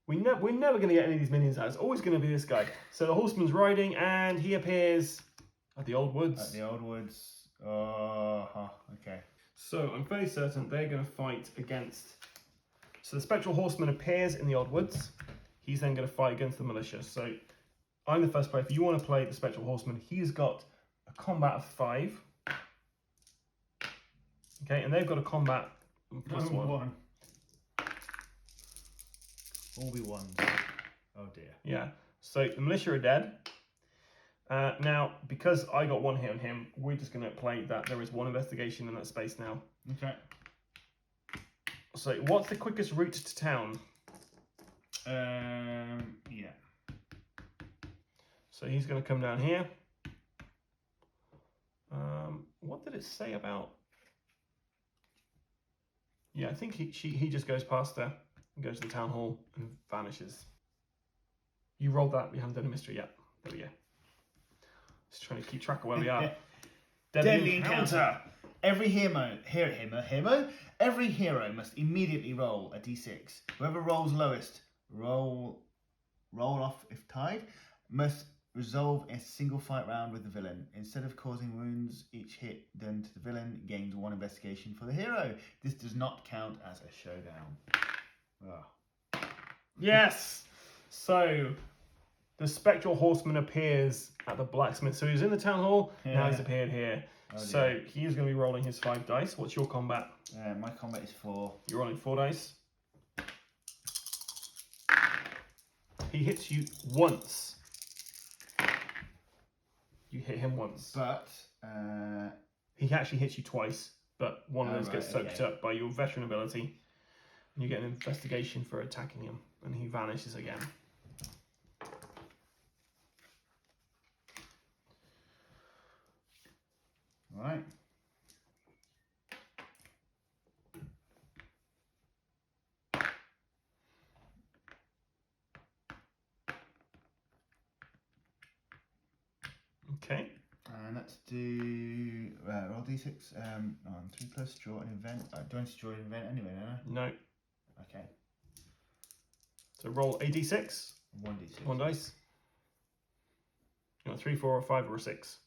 [SPEAKER 1] We're never going to get any of these minions out. It's always going to be this guy. So the horseman's riding, and he appears at the old woods.
[SPEAKER 3] At the old woods. Oh, okay.
[SPEAKER 1] So I'm fairly certain they're going to fight against... So the Spectral Horseman appears in the old woods. He's then going to fight against the militia. So I'm the first player. If you want to play the Spectral Horseman, he's got a combat of 5. Okay, and they've got a combat +1.
[SPEAKER 3] 1. All be 1s. Oh dear.
[SPEAKER 1] Yeah, so the militia are dead. Now, because I got 1 hit on him, we're just going to play that there is 1 investigation in that space now.
[SPEAKER 3] Okay.
[SPEAKER 1] So what's the quickest route to town?
[SPEAKER 3] Yeah.
[SPEAKER 1] So he's going to come down here. What did it say about... Yeah, I think he just goes past there and goes to the town hall and vanishes. You rolled that, we haven't done a mystery yet. There we go. Just trying to keep track of where we are.
[SPEAKER 3] Deadly encounter. Every hero must immediately roll a d6. Whoever rolls lowest, roll off if tied, must resolve a single fight round with the villain. Instead of causing wounds, each hit done to the villain gains 1 investigation for the hero. This does not count as a showdown. Oh.
[SPEAKER 1] Yes! So, the Spectral Horseman appears at the blacksmith. So he was in the town hall, now he's appeared here.
[SPEAKER 3] Oh,
[SPEAKER 1] so he is going to be rolling his 5 dice. What's your combat?
[SPEAKER 3] My combat is 4.
[SPEAKER 1] You're rolling 4 dice. He hits you once. You hit him once.
[SPEAKER 3] But
[SPEAKER 1] he actually hits you twice, but one of those gets soaked up by your veteran ability. And you get an investigation for attacking him, and he vanishes again.
[SPEAKER 3] Right.
[SPEAKER 1] Okay.
[SPEAKER 3] And let's do roll d6 on 3+, draw an event. Do I need to draw an event anyway, don't I?
[SPEAKER 1] No.
[SPEAKER 3] Okay.
[SPEAKER 1] So roll a d6.
[SPEAKER 3] 1d6.
[SPEAKER 1] 1 dice. You want a 3, 4, or 5, or a 6?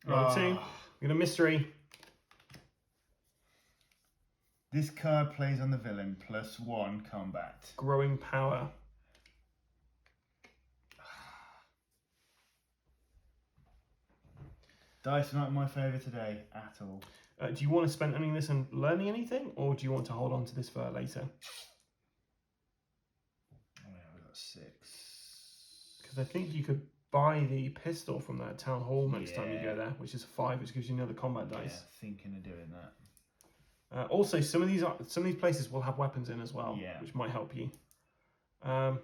[SPEAKER 1] Roll a 2. We get a mystery.
[SPEAKER 3] This card plays on the villain +1 combat.
[SPEAKER 1] Growing power.
[SPEAKER 3] Dice are not in my favour today at all.
[SPEAKER 1] Do you want to spend any of this on learning anything, or do you want to hold on to this for later?
[SPEAKER 3] Oh yeah, we got 6.
[SPEAKER 1] Because I think you could buy the pistol from that town hall next time you
[SPEAKER 3] Yeah.
[SPEAKER 1] go there, which is 5, which gives you another combat dice.
[SPEAKER 3] Yeah, thinking of doing that.
[SPEAKER 1] Also, some of these places will have weapons in as well,
[SPEAKER 3] Yeah.
[SPEAKER 1] which might help you. Okay,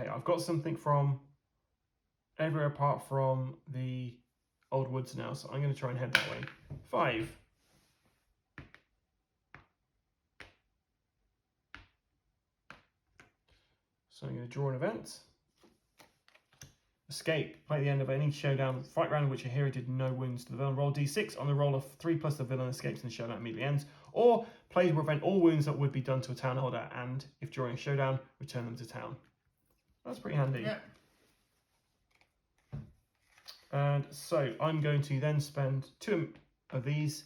[SPEAKER 1] I've got something from everywhere apart from the old woods now, so I'm going to try and head that way. 5. So I'm going to draw an event. Escape. Play at the end of any showdown. Fight round in which a hero did no wounds to the villain. Roll d6. On the roll of 3 plus the villain escapes and the showdown immediately ends. Or play to prevent all wounds that would be done to a town holder, and if during a showdown, return them to town. That's pretty handy.
[SPEAKER 3] Yeah.
[SPEAKER 1] And so I'm going to then spend 2 of these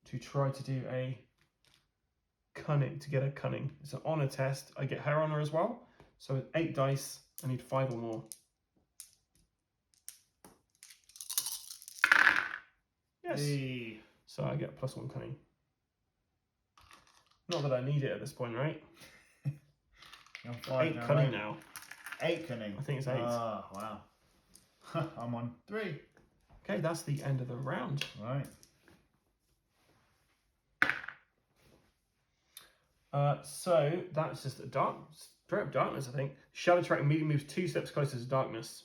[SPEAKER 1] to try to do a cunning, to get a cunning. It's an honor test. I get her honor as well. So with 8 dice, I need 5 or more. Yes.
[SPEAKER 3] Hey.
[SPEAKER 1] So I get +1 cunning. Not that I need it at this point, right?
[SPEAKER 3] You're on 5
[SPEAKER 1] 8
[SPEAKER 3] now,
[SPEAKER 1] cunning
[SPEAKER 3] right?
[SPEAKER 1] now.
[SPEAKER 3] 8 cunning.
[SPEAKER 1] I think it's 8.
[SPEAKER 3] Oh, wow. I'm on 3.
[SPEAKER 1] Okay, that's the end of the round.
[SPEAKER 3] Right.
[SPEAKER 1] So that's just a straight up darkness, I think. Shadow track immediately moves 2 steps closer to darkness.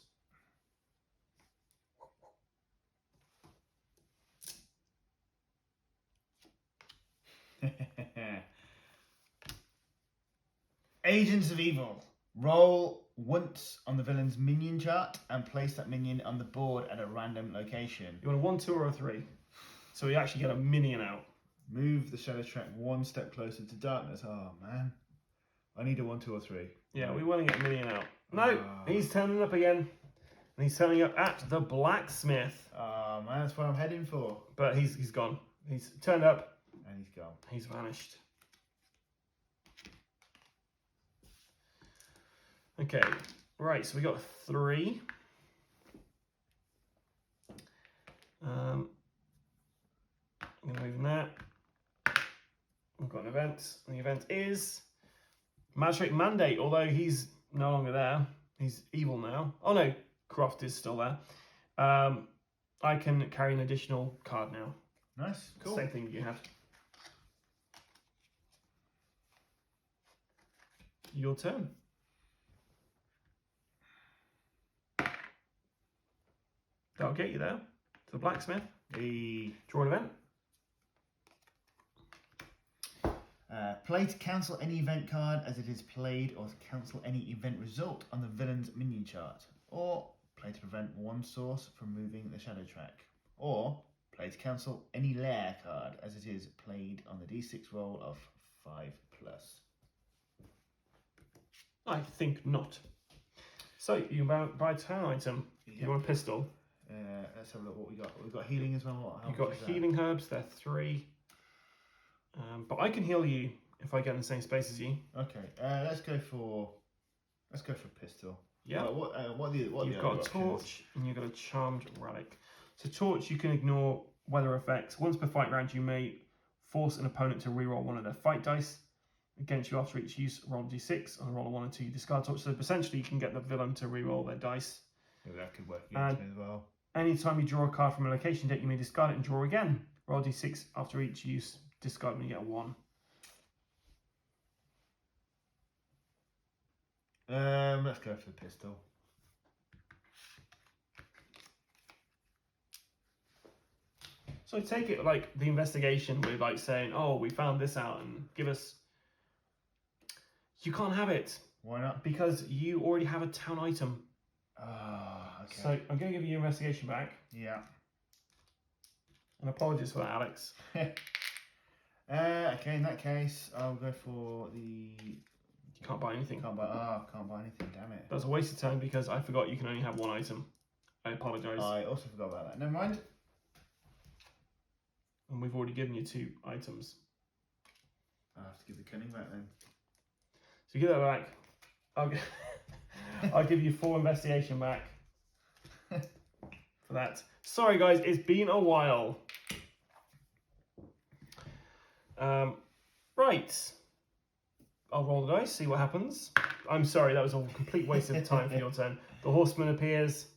[SPEAKER 3] Agents of Evil. Roll once on the villain's minion chart and place that minion on the board at a random location.
[SPEAKER 1] You want a 1, 2, or a 3? So you actually get a minion out.
[SPEAKER 3] Move the shadow track 1 step closer to darkness. Oh man, I need a 1, 2, or 3.
[SPEAKER 1] Yeah, we want to get a minion out. No, he's turning up again. And he's turning up at the blacksmith.
[SPEAKER 3] Oh man, that's what I'm heading for.
[SPEAKER 1] But he's gone. He's turned up.
[SPEAKER 3] And he's gone.
[SPEAKER 1] He's vanished. Okay, right, so we got 3. I'm going to move that. We've got an event. And the event is Magistrate Mandate, although he's no longer there. He's evil now. Oh no, Croft is still there. I can carry an additional card now.
[SPEAKER 3] Nice, cool.
[SPEAKER 1] Same thing you had. Your turn. That'll get you there. To the blacksmith.
[SPEAKER 3] The
[SPEAKER 1] Draw an event.
[SPEAKER 3] play to cancel any event card as it is played, or to cancel any event result on the villain's minion chart. Or play to prevent one source from moving the shadow track. Or play to cancel any lair card as it is played on the d6 roll of 5+.
[SPEAKER 1] I think not. So you buy a town item.
[SPEAKER 3] Yep.
[SPEAKER 1] You want a pistol.
[SPEAKER 3] Let's have a look what we got. We've got healing as well.
[SPEAKER 1] You've got healing herbs. They're 3. But I can heal you if I get in the same space as you.
[SPEAKER 3] Okay. Let's go for pistol.
[SPEAKER 1] Yeah.
[SPEAKER 3] What are the
[SPEAKER 1] You've
[SPEAKER 3] other
[SPEAKER 1] got a
[SPEAKER 3] options?
[SPEAKER 1] torch and you've got a charmed relic. So torch, you can ignore weather effects. Once per fight round, you may force an opponent to reroll one of their fight dice against you after each use. Roll d6 and roll a 1 or 2. You discard torch. So essentially, you can get the villain to reroll their dice.
[SPEAKER 3] Yeah, that could work against me as well.
[SPEAKER 1] Anytime you draw a card from a location deck, you may discard it and draw again. Roll d6 after each use. Discard and you get a 1.
[SPEAKER 3] Let's go for the pistol.
[SPEAKER 1] So take it like the investigation with like saying, oh, we found this out and give us... You can't have it.
[SPEAKER 3] Why not?
[SPEAKER 1] Because you already have a town item.
[SPEAKER 3] Ah, okay.
[SPEAKER 1] So I'm going to give you your investigation back.
[SPEAKER 3] Yeah.
[SPEAKER 1] And apologies for that, Alex.
[SPEAKER 3] Okay, in that case, I'll go for the
[SPEAKER 1] You can't buy anything.
[SPEAKER 3] Can't buy anything, damn it.
[SPEAKER 1] That's a waste of time because I forgot you can only have one item. I apologise.
[SPEAKER 3] I also forgot about that. Never mind.
[SPEAKER 1] And we've already given you 2 items.
[SPEAKER 3] I'll have to give the cunning back then.
[SPEAKER 1] So give that back. I'll give you 4 investigation back for that. Sorry guys, it's been a while. Right. I'll roll the dice, see what happens. I'm sorry, that was a complete waste of time for your turn. The horseman appears.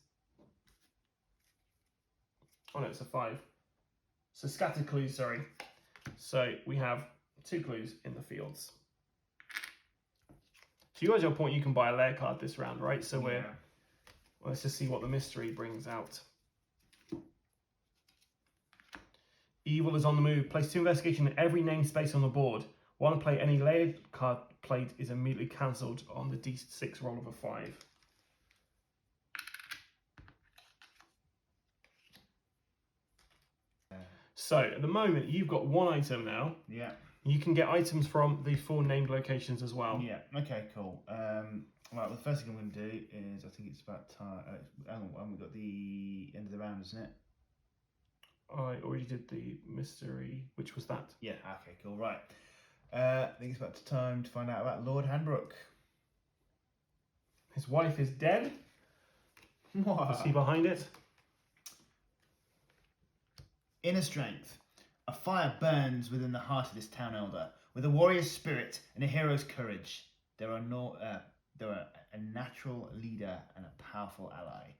[SPEAKER 1] Oh no, it's a 5. So scattered clues, sorry. So we have 2 clues in the fields. So you guys are at a point you can buy a lair card this round, right? So let's just see what the mystery brings out. Evil is on the move. Place 2 investigation in every namespace on the board. One play any layered card played is immediately cancelled on the D6 roll of a 5. So at the moment you've got 1 item now.
[SPEAKER 3] Yeah.
[SPEAKER 1] You can get items from the 4 named locations as well.
[SPEAKER 3] Yeah. Okay. Cool. Right. Well, the first thing I'm going to do is I think it's about time. We've got the end of the round, isn't it?
[SPEAKER 1] I already did the mystery. Which was that?
[SPEAKER 3] Yeah. Okay. Cool. Right. I think it's about time to find out about Lord Handbrook.
[SPEAKER 1] His wife is dead. Is he behind it?
[SPEAKER 3] Inner strength. A fire burns within the heart of this town elder. With a warrior's spirit and a hero's courage, there are a natural leader and a powerful ally.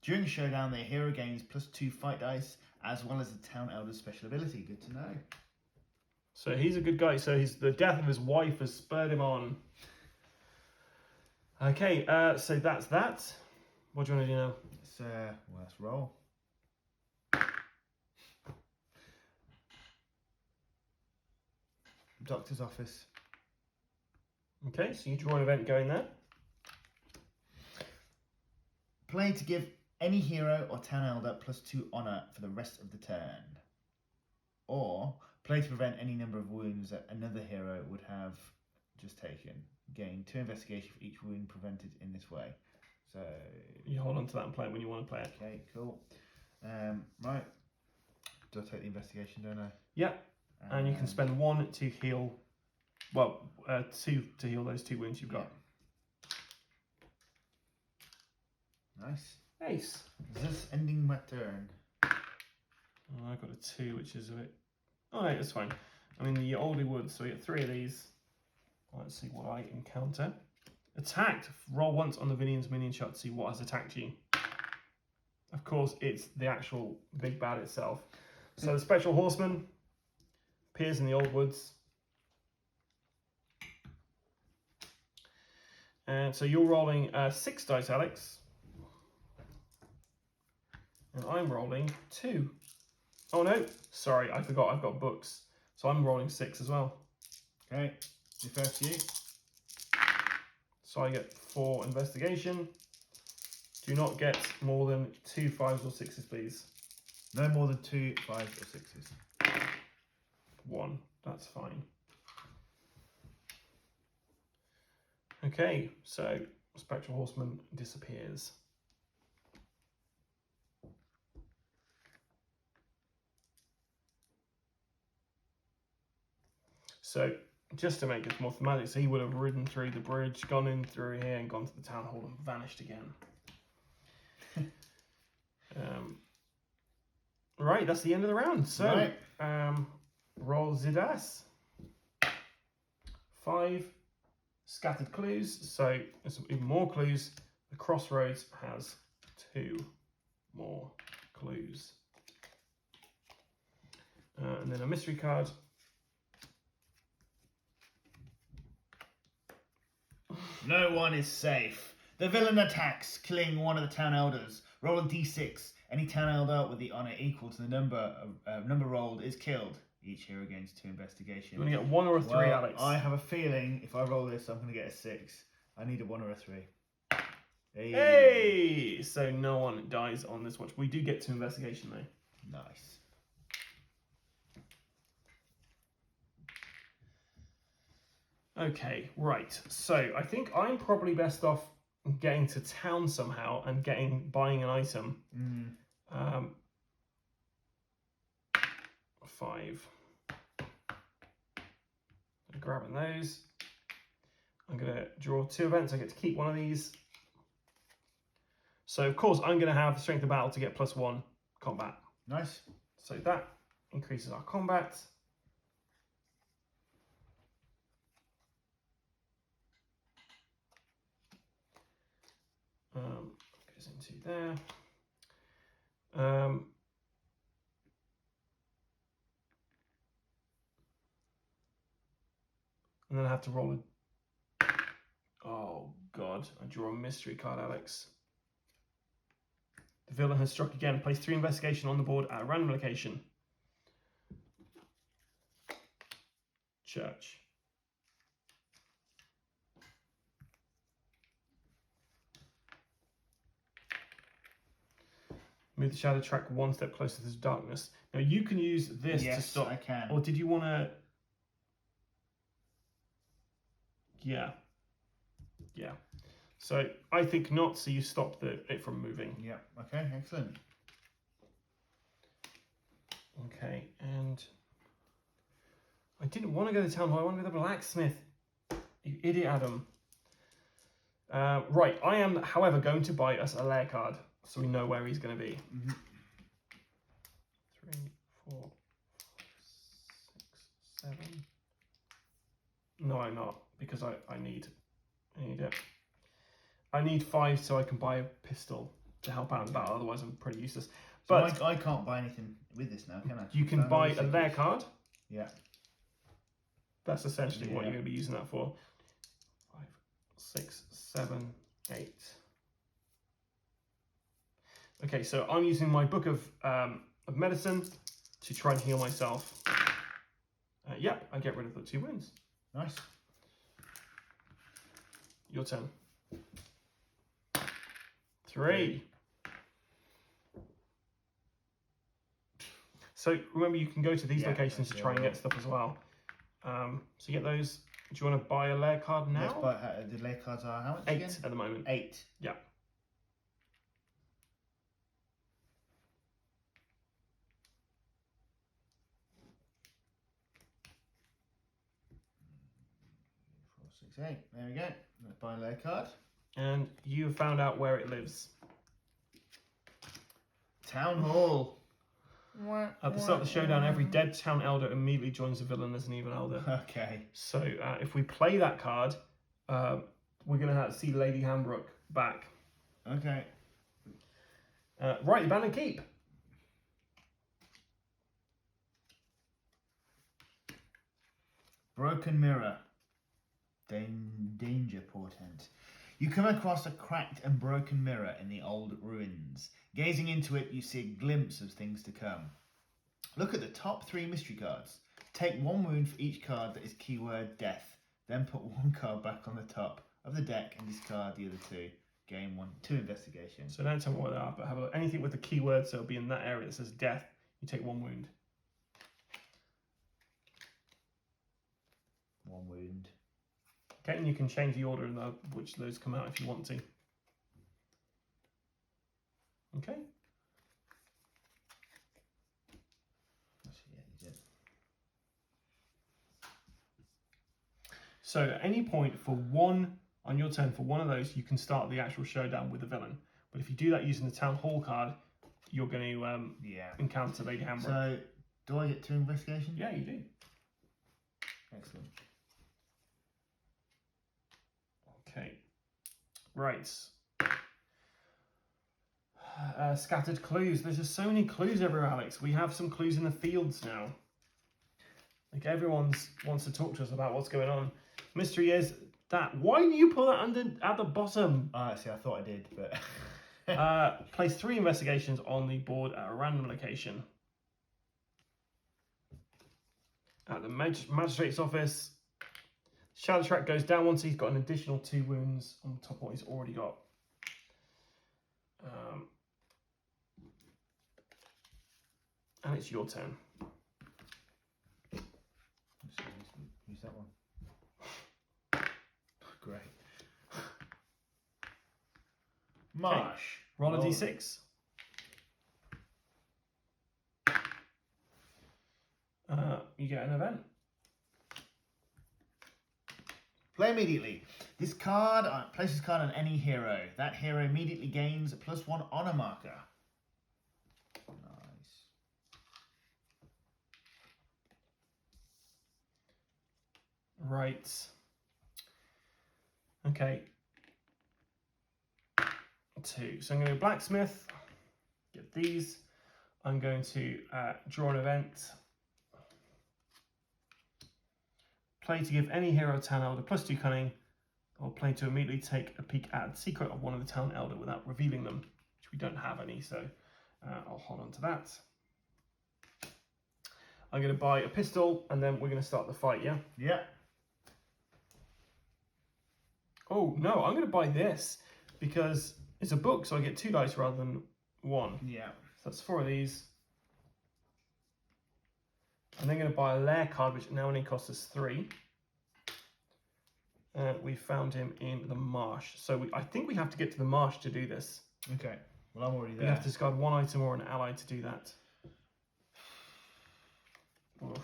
[SPEAKER 3] During a showdown, the hero gains +2 fight dice, as well as the town elder's special ability. Good to know.
[SPEAKER 1] So he's a good guy. So the death of his wife has spurred him on. Okay, so that's that. What do you want to do now?
[SPEAKER 3] Let's roll. Doctor's office.
[SPEAKER 1] Okay, so you draw an event going there.
[SPEAKER 3] Play to give any hero or town elder +2 honour for the rest of the turn. Or play to prevent any number of wounds that another hero would have just taken. Gain 2 investigation for each wound prevented in this way. So
[SPEAKER 1] you hold on to that and play it when you want to play it.
[SPEAKER 3] Okay, cool. Right. Do I take the investigation, don't I?
[SPEAKER 1] Yeah. And you can spend 1 to heal. Well, 2 to heal those 2 wounds you've got.
[SPEAKER 3] Nice.
[SPEAKER 1] Ace.
[SPEAKER 3] This ending my turn.
[SPEAKER 1] Oh, I got a 2, which is a bit. Oh, no, that's fine. I mean, the oldie wood, so we get 3 of these. Let's see what I encounter. Attacked. Roll once on the Vinian's minion shot to see what has attacked you. Of course, it's the actual big bad itself. So the Spectral Horseman appears in the old woods. And so you're rolling 6 dice, Alex. And I'm rolling 2. Oh no, sorry, I forgot I've got books. So I'm rolling 6 as well.
[SPEAKER 3] Okay, the first few.
[SPEAKER 1] So I get 4 investigation. Do not get more than 2 5s or 6s, please.
[SPEAKER 3] No more than 2 5s or 6s.
[SPEAKER 1] 1, that's fine. Okay, so Spectral Horseman disappears. So, just to make it more thematic, so he would have ridden through the bridge, gone in through here, and gone to the town hall and vanished again. Right, that's the end of the round. So, roll the dice. 5 scattered clues, so there's even more clues. The crossroads has 2 more clues. And then a mystery card.
[SPEAKER 3] No one is safe. The villain attacks, killing one of the town elders. Roll a d6. Any town elder with the honour equal to the number rolled is killed. Each hero gains 2 investigation.
[SPEAKER 1] You're going to get 1 or a 3, Alex.
[SPEAKER 3] I have a feeling if I roll this, I'm going to get a 6. I need a 1 or a 3.
[SPEAKER 1] Hey! So no one dies on this watch. We do get 2 investigation though.
[SPEAKER 3] Nice.
[SPEAKER 1] Okay, right. So I think I'm probably best off getting to town somehow and buying an item. 5. Grabbing those. I'm going to draw 2 events. I get to keep one of these. So of course I'm going to have strength of battle to get +1 combat.
[SPEAKER 3] Nice.
[SPEAKER 1] So that increases our combat. Goes into there. And then I have to roll a... Oh, God. I draw a mystery card, Alex. The villain has struck again. Place 3 investigation on the board at a random location. Church. Move the shadow track 1 step closer to the darkness. Now you can use this to stop.
[SPEAKER 3] I can.
[SPEAKER 1] Or did you want to... Yeah. So I think not, so you stop it from moving.
[SPEAKER 3] Yeah, okay, excellent.
[SPEAKER 1] Okay, and I didn't want to go to the town hall, I want to go to the blacksmith. You idiot, Adam. Right, I am, however, going to buy us a lair card, so we know where he's going to be. 3, 4, 5, 6, 7. No, I'm not, because I need it. I need 5 so I can buy a pistol to help out in battle, otherwise I'm pretty useless. But
[SPEAKER 3] so I can't buy anything with this now, can I?
[SPEAKER 1] You can buy a lair card.
[SPEAKER 3] Yeah.
[SPEAKER 1] That's essentially what you're going to be using that for. 5, 6, 7, 8. Okay, so I'm using my book of medicine to try and heal myself. Yep, I get rid of the 2 wounds.
[SPEAKER 3] Nice.
[SPEAKER 1] Your turn. 3. So remember, you can go to these locations to try and get stuff as well. So you get those. Do you want to buy a lair card now?
[SPEAKER 3] Let's buy, the lair cards are how much
[SPEAKER 1] 8
[SPEAKER 3] again?
[SPEAKER 1] at the moment.
[SPEAKER 3] 8.
[SPEAKER 1] Yeah.
[SPEAKER 3] Four, 6, 8. There we go. Let's buy a lair card.
[SPEAKER 1] And you have found out where it lives.
[SPEAKER 3] Town hall.
[SPEAKER 1] At the start of the showdown, every dead town elder immediately joins the villain as an evil elder.
[SPEAKER 3] Okay.
[SPEAKER 1] So if we play that card, we're going to see Lady Hambrook back.
[SPEAKER 3] Okay.
[SPEAKER 1] Right, abandoned keep.
[SPEAKER 3] Broken mirror. Danger portent. You come across a cracked and broken mirror in the old ruins. Gazing into it, you see a glimpse of things to come. Look at the top 3 mystery cards. Take 1 wound for each card that is keyword death. Then put 1 card back on the top of the deck and discard the other 2. Gain 2 investigation.
[SPEAKER 1] So don't tell me what they are, but have anything with the keyword, so it'll be in that area that says death. You take 1 wound.
[SPEAKER 3] 1 wound.
[SPEAKER 1] Okay, and you can change the order in which those come out if you want to. Okay. So at any point on your turn for one of those, you can start the actual showdown with the villain. But if you do that using the town hall card, you're going to encounter Lady Hambrook.
[SPEAKER 3] So do I get 2 investigation?
[SPEAKER 1] Yeah, you do.
[SPEAKER 3] Excellent.
[SPEAKER 1] Okay. Right. Scattered clues. There's just so many clues everywhere, Alex. We have some clues in the fields now. Like everyone wants to talk to us about what's going on. Mystery is that. Why do you put that at the bottom?
[SPEAKER 3] See, I thought I did, but
[SPEAKER 1] place 3 investigations on the board at a random location. At the magistrate's office. Shadow track goes down once he's got an additional 2 wounds on top of what he's already got. And it's your turn.
[SPEAKER 3] Use that one.
[SPEAKER 1] Roll a d6. You get an event.
[SPEAKER 3] Play immediately. This card, place this card on any hero. That hero immediately gains a +1 honor marker. Nice.
[SPEAKER 1] Right. Okay. 2. So I'm going to go blacksmith. Get these. I'm going to draw an event. Play to give any hero town elder +2 cunning, or play to immediately take a peek at the secret of one of the town elder without revealing them, which we don't have any, so I'll hold on to that. I'm going to buy a pistol, and then we're going to start the fight, yeah?
[SPEAKER 3] Yeah.
[SPEAKER 1] Oh, no, I'm going to buy this, because it's a book, so I get 2 dice rather than 1.
[SPEAKER 3] Yeah.
[SPEAKER 1] So that's 4 of these. I'm then going to buy a lair card, which now only costs us 3. And we found him in the marsh. So I think we have to get to the marsh to do this.
[SPEAKER 3] Okay. Well, I'm already there.
[SPEAKER 1] We have to discard 1 item or an ally to do that. Oof.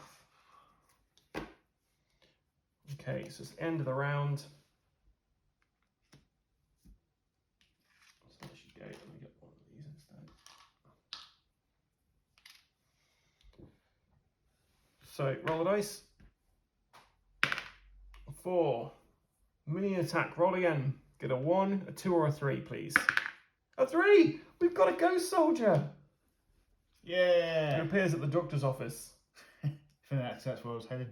[SPEAKER 1] Okay, so it's the end of the round. So there she go. Let me get one of these instead. So roll the dice. 4. Minion attack. Roll again. Get a 1, a 2, or a 3, please. A 3! We've got a ghost soldier.
[SPEAKER 3] Yeah.
[SPEAKER 1] It appears at the doctor's office.
[SPEAKER 3] That's where I was heading.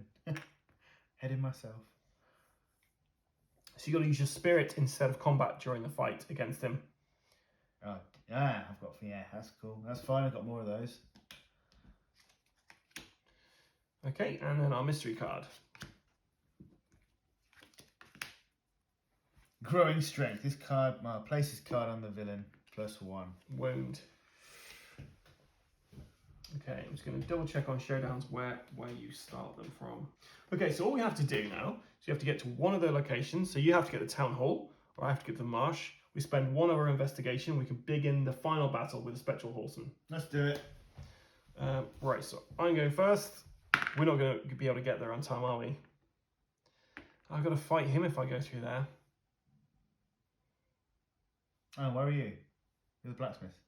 [SPEAKER 3] Heading myself.
[SPEAKER 1] So you got to use your spirit instead of combat during the fight against him.
[SPEAKER 3] Oh, yeah. That's cool. That's fine. I've got more of those.
[SPEAKER 1] Okay, and then our mystery card.
[SPEAKER 3] Growing strength. This card, place this card on the villain. +1.
[SPEAKER 1] Wound. Okay, I'm just going to double check on showdowns where you start them from. Okay, so all we have to do now is you have to get to one of the locations. So you have to get the town hall, or I have to get to the marsh. We spend 1 hour investigation. We can begin the final battle with the Spectral Horseman.
[SPEAKER 3] Let's do it.
[SPEAKER 1] Right, so I'm going first. We're not going to be able to get there on time, are we? I've got to fight him if I go through there.
[SPEAKER 3] Oh, where are you? You're the blacksmith.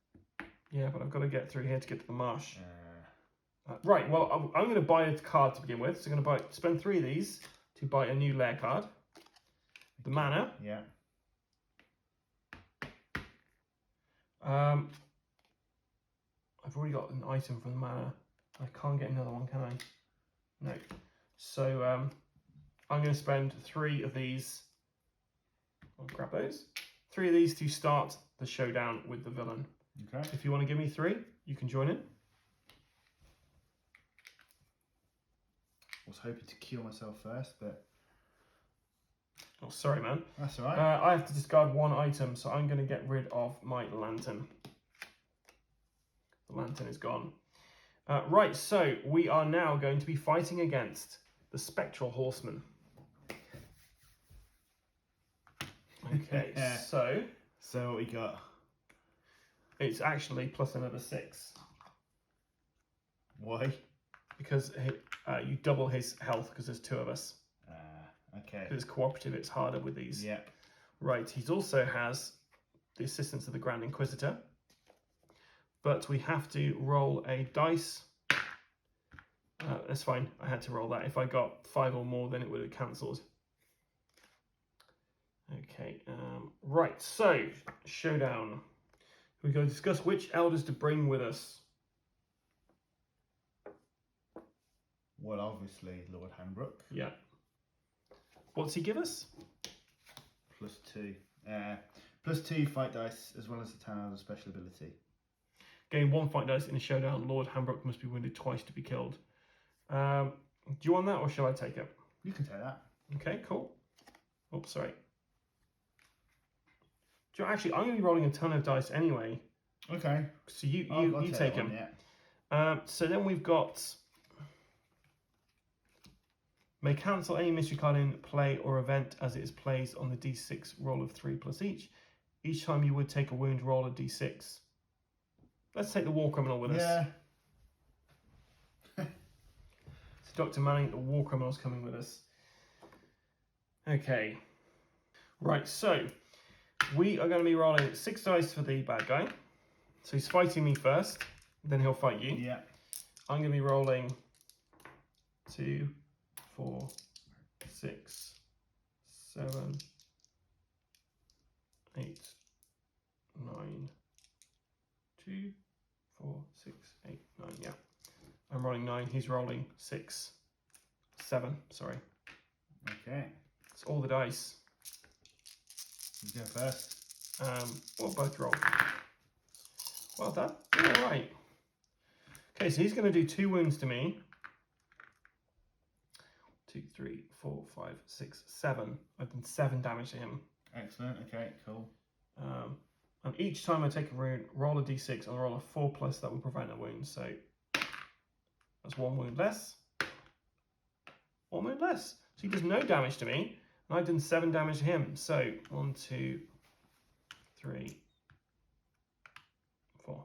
[SPEAKER 1] Yeah, but I've got to get through here to get to the marsh. Right, well, I'm going to buy a card to begin with. So I'm going to spend 3 of these to buy a new lair card. The mana.
[SPEAKER 3] Yeah.
[SPEAKER 1] I've already got an item from the mana. I can't get another one, can I? No. So I'm going to spend 3 of these. I'll grab those. 3 of these to start the showdown with the villain.
[SPEAKER 3] Okay.
[SPEAKER 1] If you want to give me 3, you can join in.
[SPEAKER 3] I was hoping to kill myself first, but...
[SPEAKER 1] Oh, sorry, man.
[SPEAKER 3] That's all right.
[SPEAKER 1] I have to discard 1 item, so I'm going to get rid of my lantern. The lantern is gone. Right, so we are now going to be fighting against the Spectral Horseman. Okay, so...
[SPEAKER 3] So what we got?
[SPEAKER 1] It's actually plus another 6.
[SPEAKER 3] Why?
[SPEAKER 1] Because you double his health because there's 2 of us.
[SPEAKER 3] Okay.
[SPEAKER 1] Because it's cooperative, it's harder with these.
[SPEAKER 3] Yeah.
[SPEAKER 1] Right, he also has the assistance of the Grand Inquisitor. But we have to roll a dice. That's fine, I had to roll that. If I got 5 or more, then it would have cancelled. Okay, right, so, showdown. We're going to discuss which elders to bring with us.
[SPEAKER 3] Well, obviously, Lord Hanbrook.
[SPEAKER 1] Yeah. What's he give us?
[SPEAKER 3] +2. +2 fight dice, as well as the town has a special ability.
[SPEAKER 1] Gain 1 fight dice in a showdown. Lord Hanbrook must be wounded twice to be killed. Do you want that, or shall I take it?
[SPEAKER 3] You can take that.
[SPEAKER 1] Okay, cool. Oops, sorry. Actually, I'm going to be rolling a ton of dice anyway.
[SPEAKER 3] Okay.
[SPEAKER 1] So you take them.
[SPEAKER 3] Yeah.
[SPEAKER 1] So then we've got... May cancel any mystery card in play or event as it is placed on the d6 roll of 3 plus each. Each time you would take a wound, roll a d6. Let's take the war criminal with us.
[SPEAKER 3] Yeah.
[SPEAKER 1] So Dr. Manning, the war criminal's coming with us. Okay. Right, so we are going to be rolling 6 dice for the bad guy. So he's fighting me first, then he'll fight you.
[SPEAKER 3] Yeah.
[SPEAKER 1] I'm going to be rolling 2, 4, 6, 7, 8, 9, 2, 4, 6, 8, 9, yeah. I'm rolling 9, he's rolling 6, 7, sorry.
[SPEAKER 3] Okay.
[SPEAKER 1] It's all the dice.
[SPEAKER 3] You go first.
[SPEAKER 1] We'll both roll. Well done. All right. Okay, so he's going to do 2 wounds to me. 2, 3, 4, 5, 6, 7. I've done 7 damage to him.
[SPEAKER 3] Excellent. Okay, cool.
[SPEAKER 1] And each time I take a wound, roll a d6 and roll a 4+, that will prevent a wound. So that's 1 wound less. 1 wound less. So he does no damage to me, and I've done 7 damage to him. So 1, 2, 3, 4.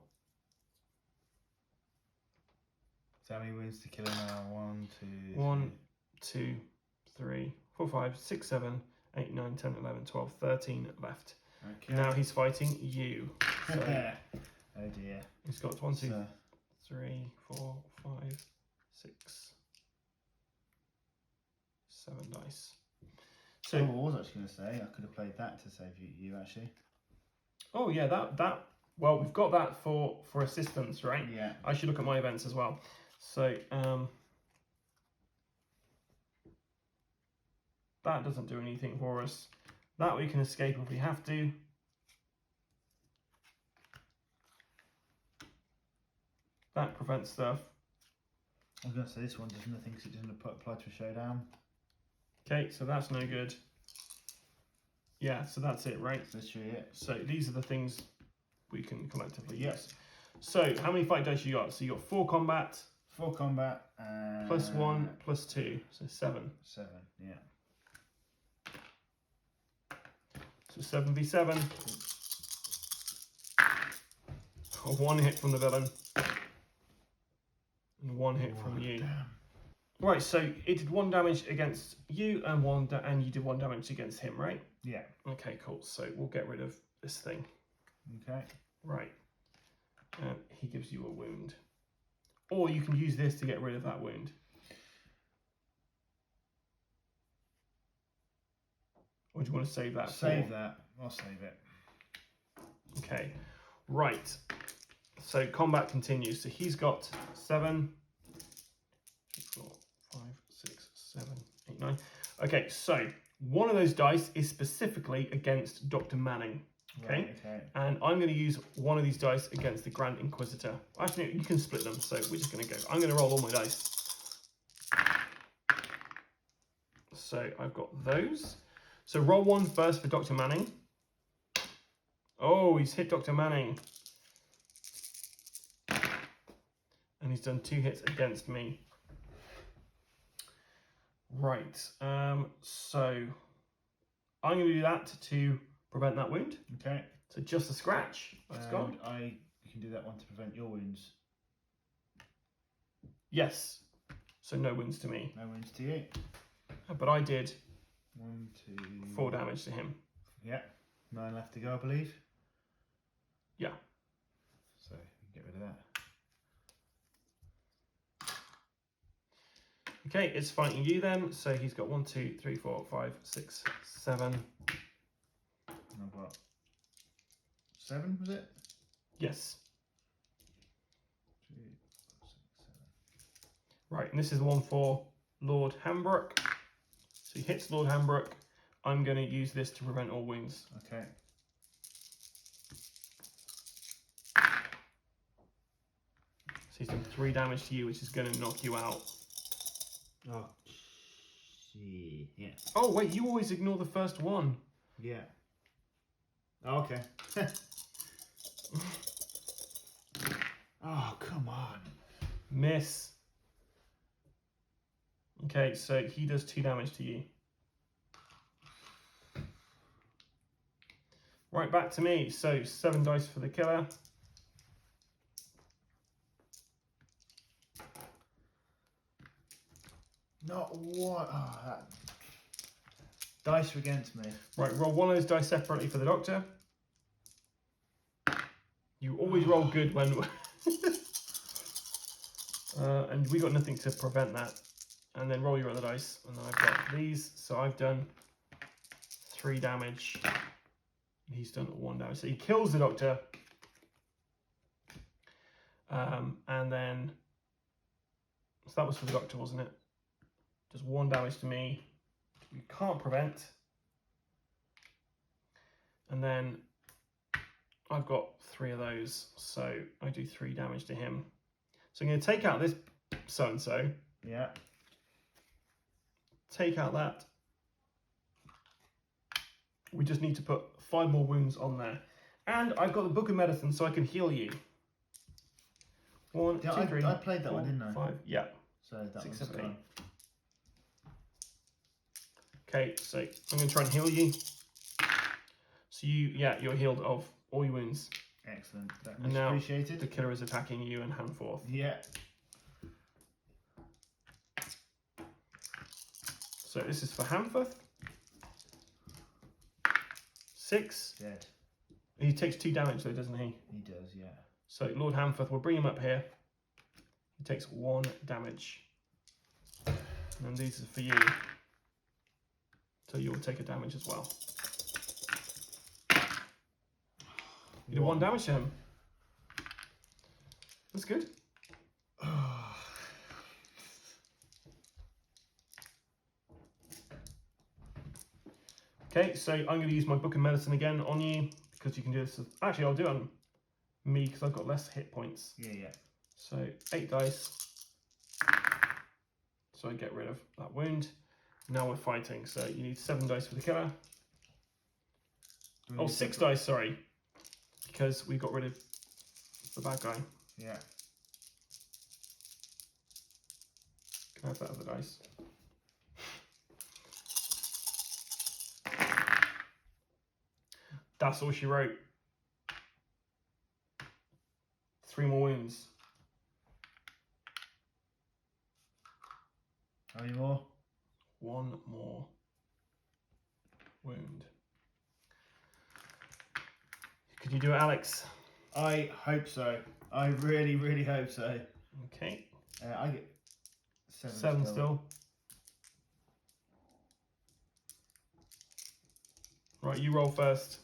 [SPEAKER 3] So how many wounds to kill him now? 1, 2,
[SPEAKER 1] 1, 2, 3, 4, 5, 6, 7, 8, 9, 10, 11, 12, 13 left.
[SPEAKER 3] Okay.
[SPEAKER 1] Now he's fighting you. So
[SPEAKER 3] oh dear.
[SPEAKER 1] he's got 1, 2,
[SPEAKER 3] So,
[SPEAKER 1] 3, 4, 5, 6, 7 dice. So,
[SPEAKER 3] I was actually going to say I could have played that to save you actually.
[SPEAKER 1] oh yeah, that. Well, we've got that for assistance, right?
[SPEAKER 3] Yeah.
[SPEAKER 1] I should look at my events as well. So that doesn't do anything for us. That we can escape if we have to. That prevents stuff.
[SPEAKER 3] I was going to say this one does nothing because it doesn't apply to a showdown.
[SPEAKER 1] Okay, so that's no good. Yeah, so that's it, right?
[SPEAKER 3] So that's really it.
[SPEAKER 1] So these are the things we can collectively use. So how many fight dice you got? So you got 4 combat.
[SPEAKER 3] 4 combat and
[SPEAKER 1] Plus 1, plus 2, so 7.
[SPEAKER 3] 7, yeah.
[SPEAKER 1] So 7v7. A 1 hit from the villain. And 1 hit from you.
[SPEAKER 3] Damn.
[SPEAKER 1] Right, so it did 1 damage against you and you did 1 damage against him, right?
[SPEAKER 3] Yeah.
[SPEAKER 1] Okay, cool. So we'll get rid of this thing.
[SPEAKER 3] Okay.
[SPEAKER 1] Right. He gives you a wound. Or you can use this to get rid of that wound. Or do you want to save that?
[SPEAKER 3] Save that. I'll save it.
[SPEAKER 1] Okay. Right. So combat continues. So he's got 7, 4, 5, 6, 7, 8, 9. Okay, so one of those dice is specifically against Dr. Manning. Okay.
[SPEAKER 3] Right, okay.
[SPEAKER 1] And I'm going to use one of these dice against the Grand Inquisitor. Actually, you can split them, so we're just going to go. I'm going to roll all my dice. So I've got those. So roll 1 first for Dr. Manning. Oh, he's hit Dr. Manning. And he's done 2 hits against me. Right. So I'm going to do that to prevent that wound.
[SPEAKER 3] Okay.
[SPEAKER 1] So just a scratch. That's gone.
[SPEAKER 3] You can do that one to prevent your wounds.
[SPEAKER 1] Yes. So no wounds to me.
[SPEAKER 3] No wounds to you.
[SPEAKER 1] But I did
[SPEAKER 3] 1, 2...
[SPEAKER 1] 4 damage to him.
[SPEAKER 3] Yeah. 9 left to go, I believe.
[SPEAKER 1] Yeah.
[SPEAKER 3] So you can get rid of that.
[SPEAKER 1] Okay, it's fighting you then. So he's got 1, 2, 3, 4, 5, 6, 7.
[SPEAKER 3] And I've got 7, was it?
[SPEAKER 1] Yes.
[SPEAKER 3] 2, 4, 6, 7.
[SPEAKER 1] Right, and this is one for Lord Hambrook. So he hits Lord Hambrook. I'm going to use this to prevent all wounds.
[SPEAKER 3] Okay.
[SPEAKER 1] So he's done 3 damage to you, which is going to knock you out.
[SPEAKER 3] Oh, gee. Yeah.
[SPEAKER 1] Oh, wait, you always ignore the first one.
[SPEAKER 3] Yeah. Oh, okay. Oh, come on.
[SPEAKER 1] Miss. Okay, so he does 2 damage to you. Right, back to me. So 7 dice for the killer.
[SPEAKER 3] Not what? Oh, that... Dice are against me.
[SPEAKER 1] Right, roll 1 of those dice separately for the doctor. You always roll good when... and we got nothing to prevent that. And then roll your other dice. And then I've got these. So I've done 3 damage. He's done 1 damage. So he kills the doctor. And then... So that was for the doctor, wasn't it? Just 1 damage to me. You can't prevent. And then I've got 3 of those. So I do 3 damage to him. So I'm going to take out this so-and-so.
[SPEAKER 3] Yeah.
[SPEAKER 1] Take out that. We just need to put 5 more wounds on there. And I've got the Book of Medicine so I can heal you. 1, 2, 3.
[SPEAKER 3] I played that
[SPEAKER 1] 4,
[SPEAKER 3] one, didn't I?
[SPEAKER 1] 5. Yeah.
[SPEAKER 3] So that
[SPEAKER 1] 6,
[SPEAKER 3] one's
[SPEAKER 1] 7, 8.
[SPEAKER 3] gone.
[SPEAKER 1] Okay, so I'm going to try and heal you. So you're healed of all your wounds.
[SPEAKER 3] Excellent. That
[SPEAKER 1] And
[SPEAKER 3] was
[SPEAKER 1] now
[SPEAKER 3] appreciated.
[SPEAKER 1] the killer is attacking you and Handforth.
[SPEAKER 3] Yeah.
[SPEAKER 1] So this is for Handforth. 6.
[SPEAKER 3] Dead.
[SPEAKER 1] He takes 2 damage though, doesn't he?
[SPEAKER 3] He does, yeah.
[SPEAKER 1] So Lord Handforth, we'll bring him up here. He takes 1 damage. And these are for you. So you will take a damage as well. You did 1 damage to him. That's good. Okay, so I'm going to use my Book of Medicine again on you because you can do this. Actually, I'll do it on me because I've got less hit points.
[SPEAKER 3] Yeah.
[SPEAKER 1] So 8 dice. So I get rid of that wound. Now we're fighting. So you need 7 dice for the killer. Oh, 6 dice, sorry. Because we got rid of the bad guy.
[SPEAKER 3] Yeah.
[SPEAKER 1] Can I have that other dice? That's all she wrote. 3 more wounds.
[SPEAKER 3] How many more?
[SPEAKER 1] 1 more wound. Could you do it, Alex?
[SPEAKER 3] I hope so. I really, really hope so.
[SPEAKER 1] Okay.
[SPEAKER 3] I get 7,
[SPEAKER 1] 7 still. Right, you roll first.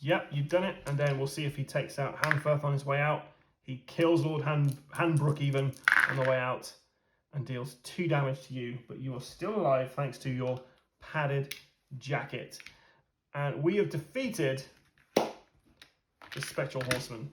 [SPEAKER 1] Yep, you've done it. And then we'll see if he takes out Handforth on his way out. He kills Lord Handbrook even on the way out and deals 2 damage to you. But you are still alive thanks to your padded jacket. And we have defeated the Spectral Horseman.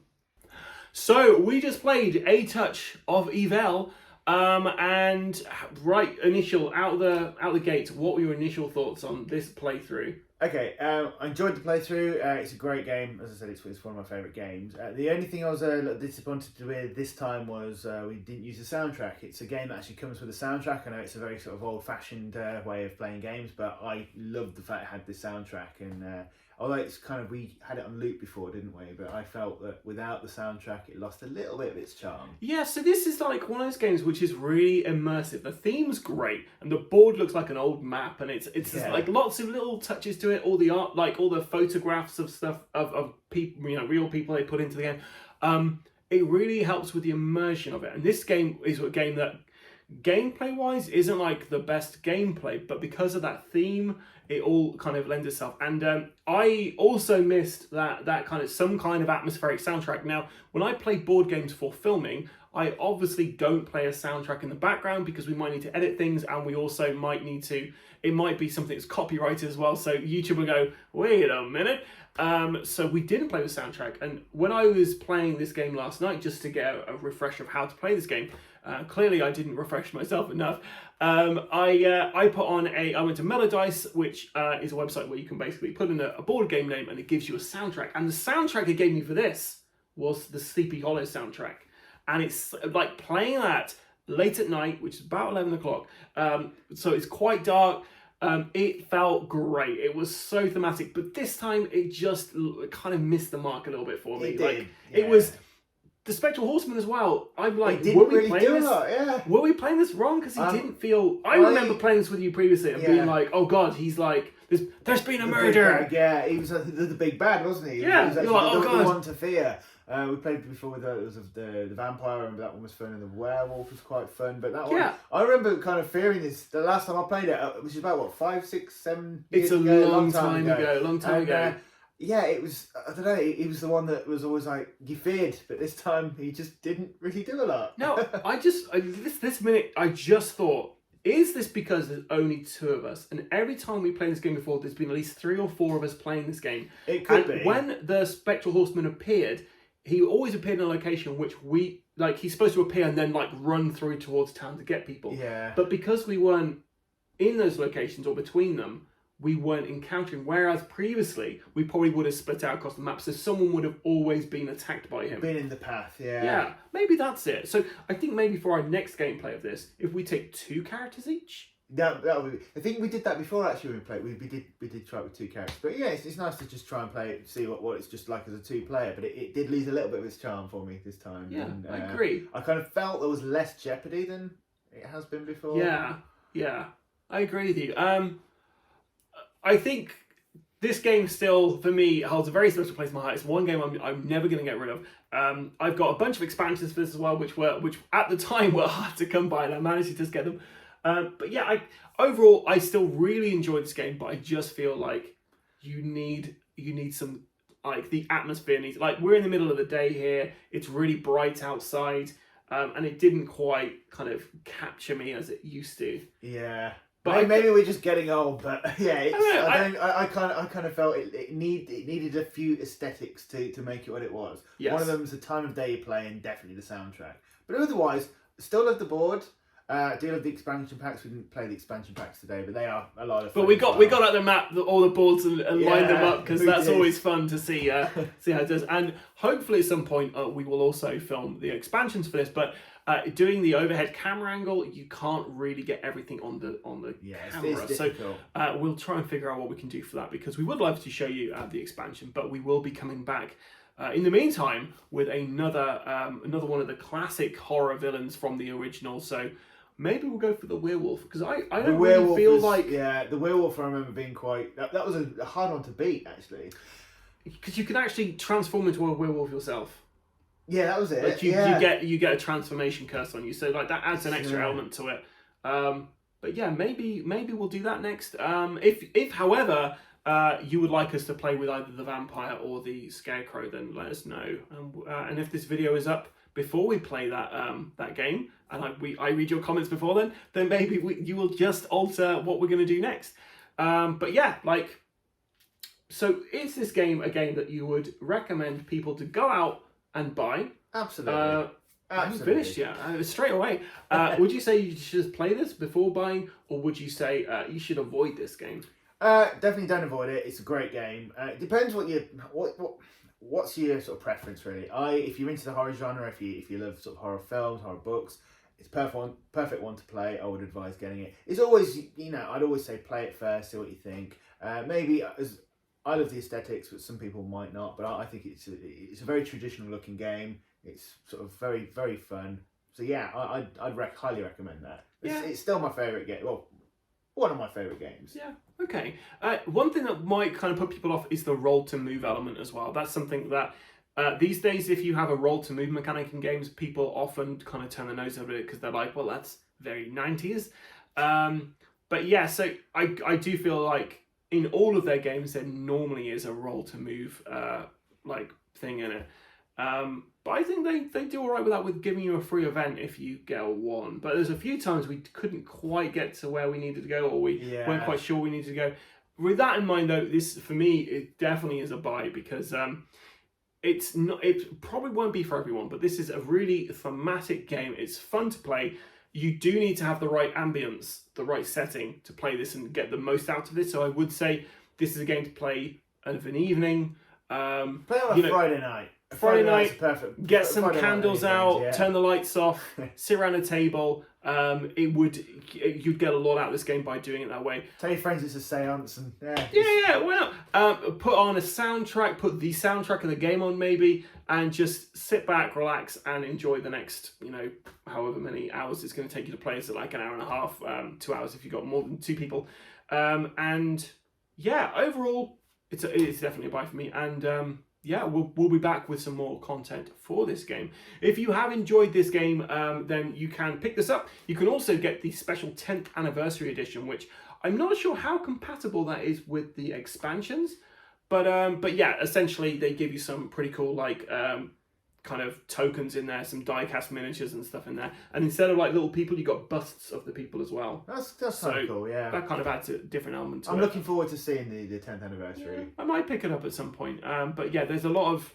[SPEAKER 1] So we just played A Touch of Evil. And right, out the gate, what were your initial thoughts on this playthrough?
[SPEAKER 2] Okay, I enjoyed the playthrough. It's a great game. As I said, it's one of my favourite games. The only thing I was a little disappointed with this time was we didn't use the soundtrack. It's a game that actually comes with a soundtrack. I know it's a very sort of old-fashioned way of playing games, but I loved the fact it had this soundtrack. And although it's kind of, we had it on loop before, didn't we? But I felt that without the soundtrack, it lost a little bit of its charm.
[SPEAKER 1] Yeah, so this is like one of those games which is really immersive. The theme's great, and the board looks like an old map, and it's just like lots of little touches to it. All the art, like all the photographs of stuff of people, real people they put into the game. It really helps with the immersion of it. And this game is a game that gameplay-wise isn't like the best gameplay, but because of that theme, it all kind of lends itself. And I also missed that kind of some kind of atmospheric soundtrack. Now, when I play board games for filming, I obviously don't play a soundtrack in the background because we might need to edit things, and we also might need to, it might be something that's copyrighted as well, so YouTube will go, wait a minute. So we didn't play the soundtrack, and when I was playing this game last night, just to get a refresh of how to play this game, clearly I didn't refresh myself enough. I put on I went to Melodice, which is a website where you can basically put in a board game name and it gives you a soundtrack. And the soundtrack it gave me for this was the Sleepy Hollow soundtrack. And it's like playing that late at night, which is about 11 o'clock. So it's quite dark. It felt great. It was so thematic, but this time it just kind of missed the mark a little bit for me.
[SPEAKER 2] It
[SPEAKER 1] Like
[SPEAKER 2] did,
[SPEAKER 1] it was the Spectral Horseman as well. I'm like,
[SPEAKER 2] it didn't really do a lot, yeah.
[SPEAKER 1] Were we playing this wrong? Because he didn't feel. I remember playing this with you previously and being like, "Oh God, he's like, there's been a murder."
[SPEAKER 2] Yeah, he was the big bad, wasn't he?
[SPEAKER 1] Yeah,
[SPEAKER 2] he was
[SPEAKER 1] you're like, "Oh God."
[SPEAKER 2] the one to fear. We played before with it was the vampire. I remember that one was fun, and the werewolf was quite fun. But that one, I remember kind of fearing this. The last time I played it, which is about 5, 6, 7 years
[SPEAKER 1] ago.
[SPEAKER 2] It's a
[SPEAKER 1] long time ago.
[SPEAKER 2] Yeah, it was. I don't know. He was the one that was always like you feared, but this time he just didn't really do a lot.
[SPEAKER 1] No, this minute I just thought, is this because there's only 2 of us, and every time we played this game before, there's been at least 3 or 4 of us playing this game.
[SPEAKER 2] It could be.
[SPEAKER 1] When the Spectral Horseman appeared, he always appeared in a location which we like. He's supposed to appear and then like run through towards town to get people.
[SPEAKER 2] Yeah.
[SPEAKER 1] But because we weren't in those locations or between them, we weren't encountering. Whereas previously, we probably would have split out across the map, so someone would have always been attacked by him.
[SPEAKER 2] Been in the path, yeah.
[SPEAKER 1] Yeah, maybe that's it. So I think maybe for our next gameplay of this, if we take 2 characters each.
[SPEAKER 2] That would be. I think we did that before actually. When we played, we did try it with 2 characters, but yeah, it's nice to just try and play it, see what it's just like as a 2-player. But it did lose a little bit of its charm for me this time.
[SPEAKER 1] Yeah,
[SPEAKER 2] and,
[SPEAKER 1] I agree.
[SPEAKER 2] I kind of felt there was less jeopardy than it has been before.
[SPEAKER 1] Yeah, I agree with you. I think this game still, for me, holds a very special place in my heart. It's one game I'm never going to get rid of. I've got a bunch of expansions for this as well, which at the time were hard to come by, and I managed to just get them. But yeah, overall, I still really enjoyed this game, but I just feel like you need some, like, the atmosphere needs, like, we're in the middle of the day here, it's really bright outside, and it didn't quite kind of capture me as it used to.
[SPEAKER 2] Yeah. But maybe we're just getting old, but yeah, I kind of felt it needed a few aesthetics to make it what it was.
[SPEAKER 1] Yes.
[SPEAKER 2] One of them is the time of day you play, and definitely the soundtrack. But otherwise, still love the board. Do love the expansion packs. We didn't play the expansion packs today, but they are a lot of fun.
[SPEAKER 1] But we got out the map, all the boards, and lined them up, because that's always fun to see how it does. And hopefully at some point we will also film the expansions for this. But doing the overhead camera angle, you can't really get everything on the camera. So we'll try and figure out what we can do for that, because we would love to show you the expansion, but we will be coming back. In the meantime, with another one of the classic horror villains from the original. So maybe we'll go for the werewolf, because I don't really feel like...
[SPEAKER 2] Yeah, the werewolf I remember being quite... That was a hard one to beat, actually.
[SPEAKER 1] Because you can actually transform into a werewolf yourself.
[SPEAKER 2] Yeah, that was it.
[SPEAKER 1] Like you get a transformation curse on you, so like that adds an extra element to it. But yeah, maybe we'll do that next. If however... you would like us to play with either the vampire or the scarecrow, then let us know. And if this video is up before we play that game, and I read your comments before then maybe you will just alter what we're going to do next. But yeah, like, so is this game a game that you would recommend people to go out and buy?
[SPEAKER 2] Absolutely.
[SPEAKER 1] I haven't finished yet. Straight away. Would you say you should play this before buying, or would you say you should avoid this game?
[SPEAKER 2] Definitely don't avoid it. It's a great game. It depends what's your sort of preference, really. If you're into the horror genre, if you love sort of horror films, horror books, it's perfect one to play. I would advise getting it. It's always, I'd always say play it first, see what you think. Maybe I love the aesthetics, but some people might not. But I think it's a very traditional looking game. It's sort of very, very fun. So yeah, I'd highly recommend that. It's still my favourite game. Well, one of my favourite games.
[SPEAKER 1] Yeah, okay. One thing that might kind of put people off is the roll to move element as well. That's something that these days, if you have a roll to move mechanic in games, people often kind of turn their nose over it because they're like, well, that's very 90s. But yeah, so I do feel like in all of their games, there normally is a roll to move like thing in it. But I think they do all right with that, with giving you a free event if you get a 1. But there's a few times we couldn't quite get to where we needed to go, or we weren't quite sure we needed to go. With that in mind, though, this, for me, it definitely is a buy, because it probably won't be for everyone, but this is a really thematic game. It's fun to play. You do need to have the right ambience, the right setting to play this and get the most out of it. So I would say this is a game to play of an evening.
[SPEAKER 2] Play on a Friday night.
[SPEAKER 1] Friday
[SPEAKER 2] night's
[SPEAKER 1] night,
[SPEAKER 2] perfect.
[SPEAKER 1] get some
[SPEAKER 2] Friday night
[SPEAKER 1] candles
[SPEAKER 2] evenings,
[SPEAKER 1] out,
[SPEAKER 2] yeah.
[SPEAKER 1] turn the lights off, sit around a table. You'd get a lot out of this game by doing it that way.
[SPEAKER 2] Tell your friends it's a seance, and
[SPEAKER 1] Yeah, why not? Put on a soundtrack, put the soundtrack of the game on maybe, and just sit back, relax, and enjoy the next, however many hours it's going to take you to play. Is it like an hour and a half, 2 hours if you've got more than 2 people? And yeah, overall, it's definitely a buy for me. And yeah, we'll be back with some more content for this game. If you have enjoyed this game, then you can pick this up. You can also get the special 10th anniversary edition, which I'm not sure how compatible that is with the expansions, but yeah, essentially they give you some pretty cool kind of tokens in there, some die-cast miniatures and stuff in there, and instead of like little people, you got busts of the people as well.
[SPEAKER 2] That's so cool, yeah.
[SPEAKER 1] That kind of adds a different element to it.
[SPEAKER 2] I'm looking forward to seeing the 10th anniversary.
[SPEAKER 1] Yeah, I might pick it up at some point, but yeah, there's a lot of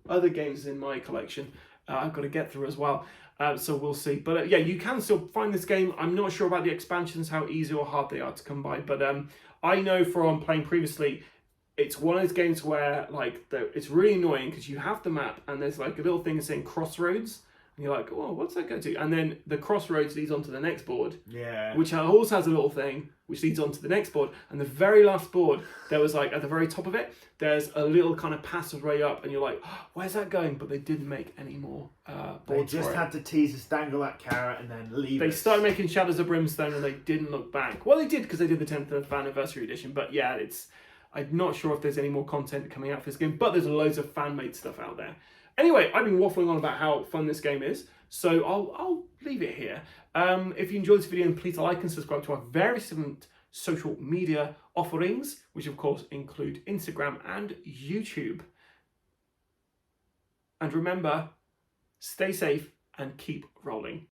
[SPEAKER 1] other games in my collection I've got to get through as well, so we'll see. But yeah, you can still find this game. I'm not sure about the expansions, how easy or hard they are to come by, but I know from playing previously, it's one of those games where it's really annoying because you have the map and there's like a little thing saying crossroads, and you're like, oh, what's that go to? And then the crossroads leads onto the next board, which also has a little thing which leads onto the next board. And the very last board, there was like at the very top of it, there's a little kind of passageway up, and you're like, oh, where's that going? But they didn't make any more boards.
[SPEAKER 2] They just had to tease us, dangle that carrot, and then leave.
[SPEAKER 1] They started making Shadows of Brimstone, and they didn't look back. Well, they did because they did the 10th anniversary edition. But yeah, I'm not sure if there's any more content coming out for this game, but there's loads of fan-made stuff out there. Anyway, I've been waffling on about how fun this game is, so I'll leave it here. If you enjoyed this video, please like and subscribe to our various different social media offerings, which of course include Instagram and YouTube. And remember, stay safe and keep rolling.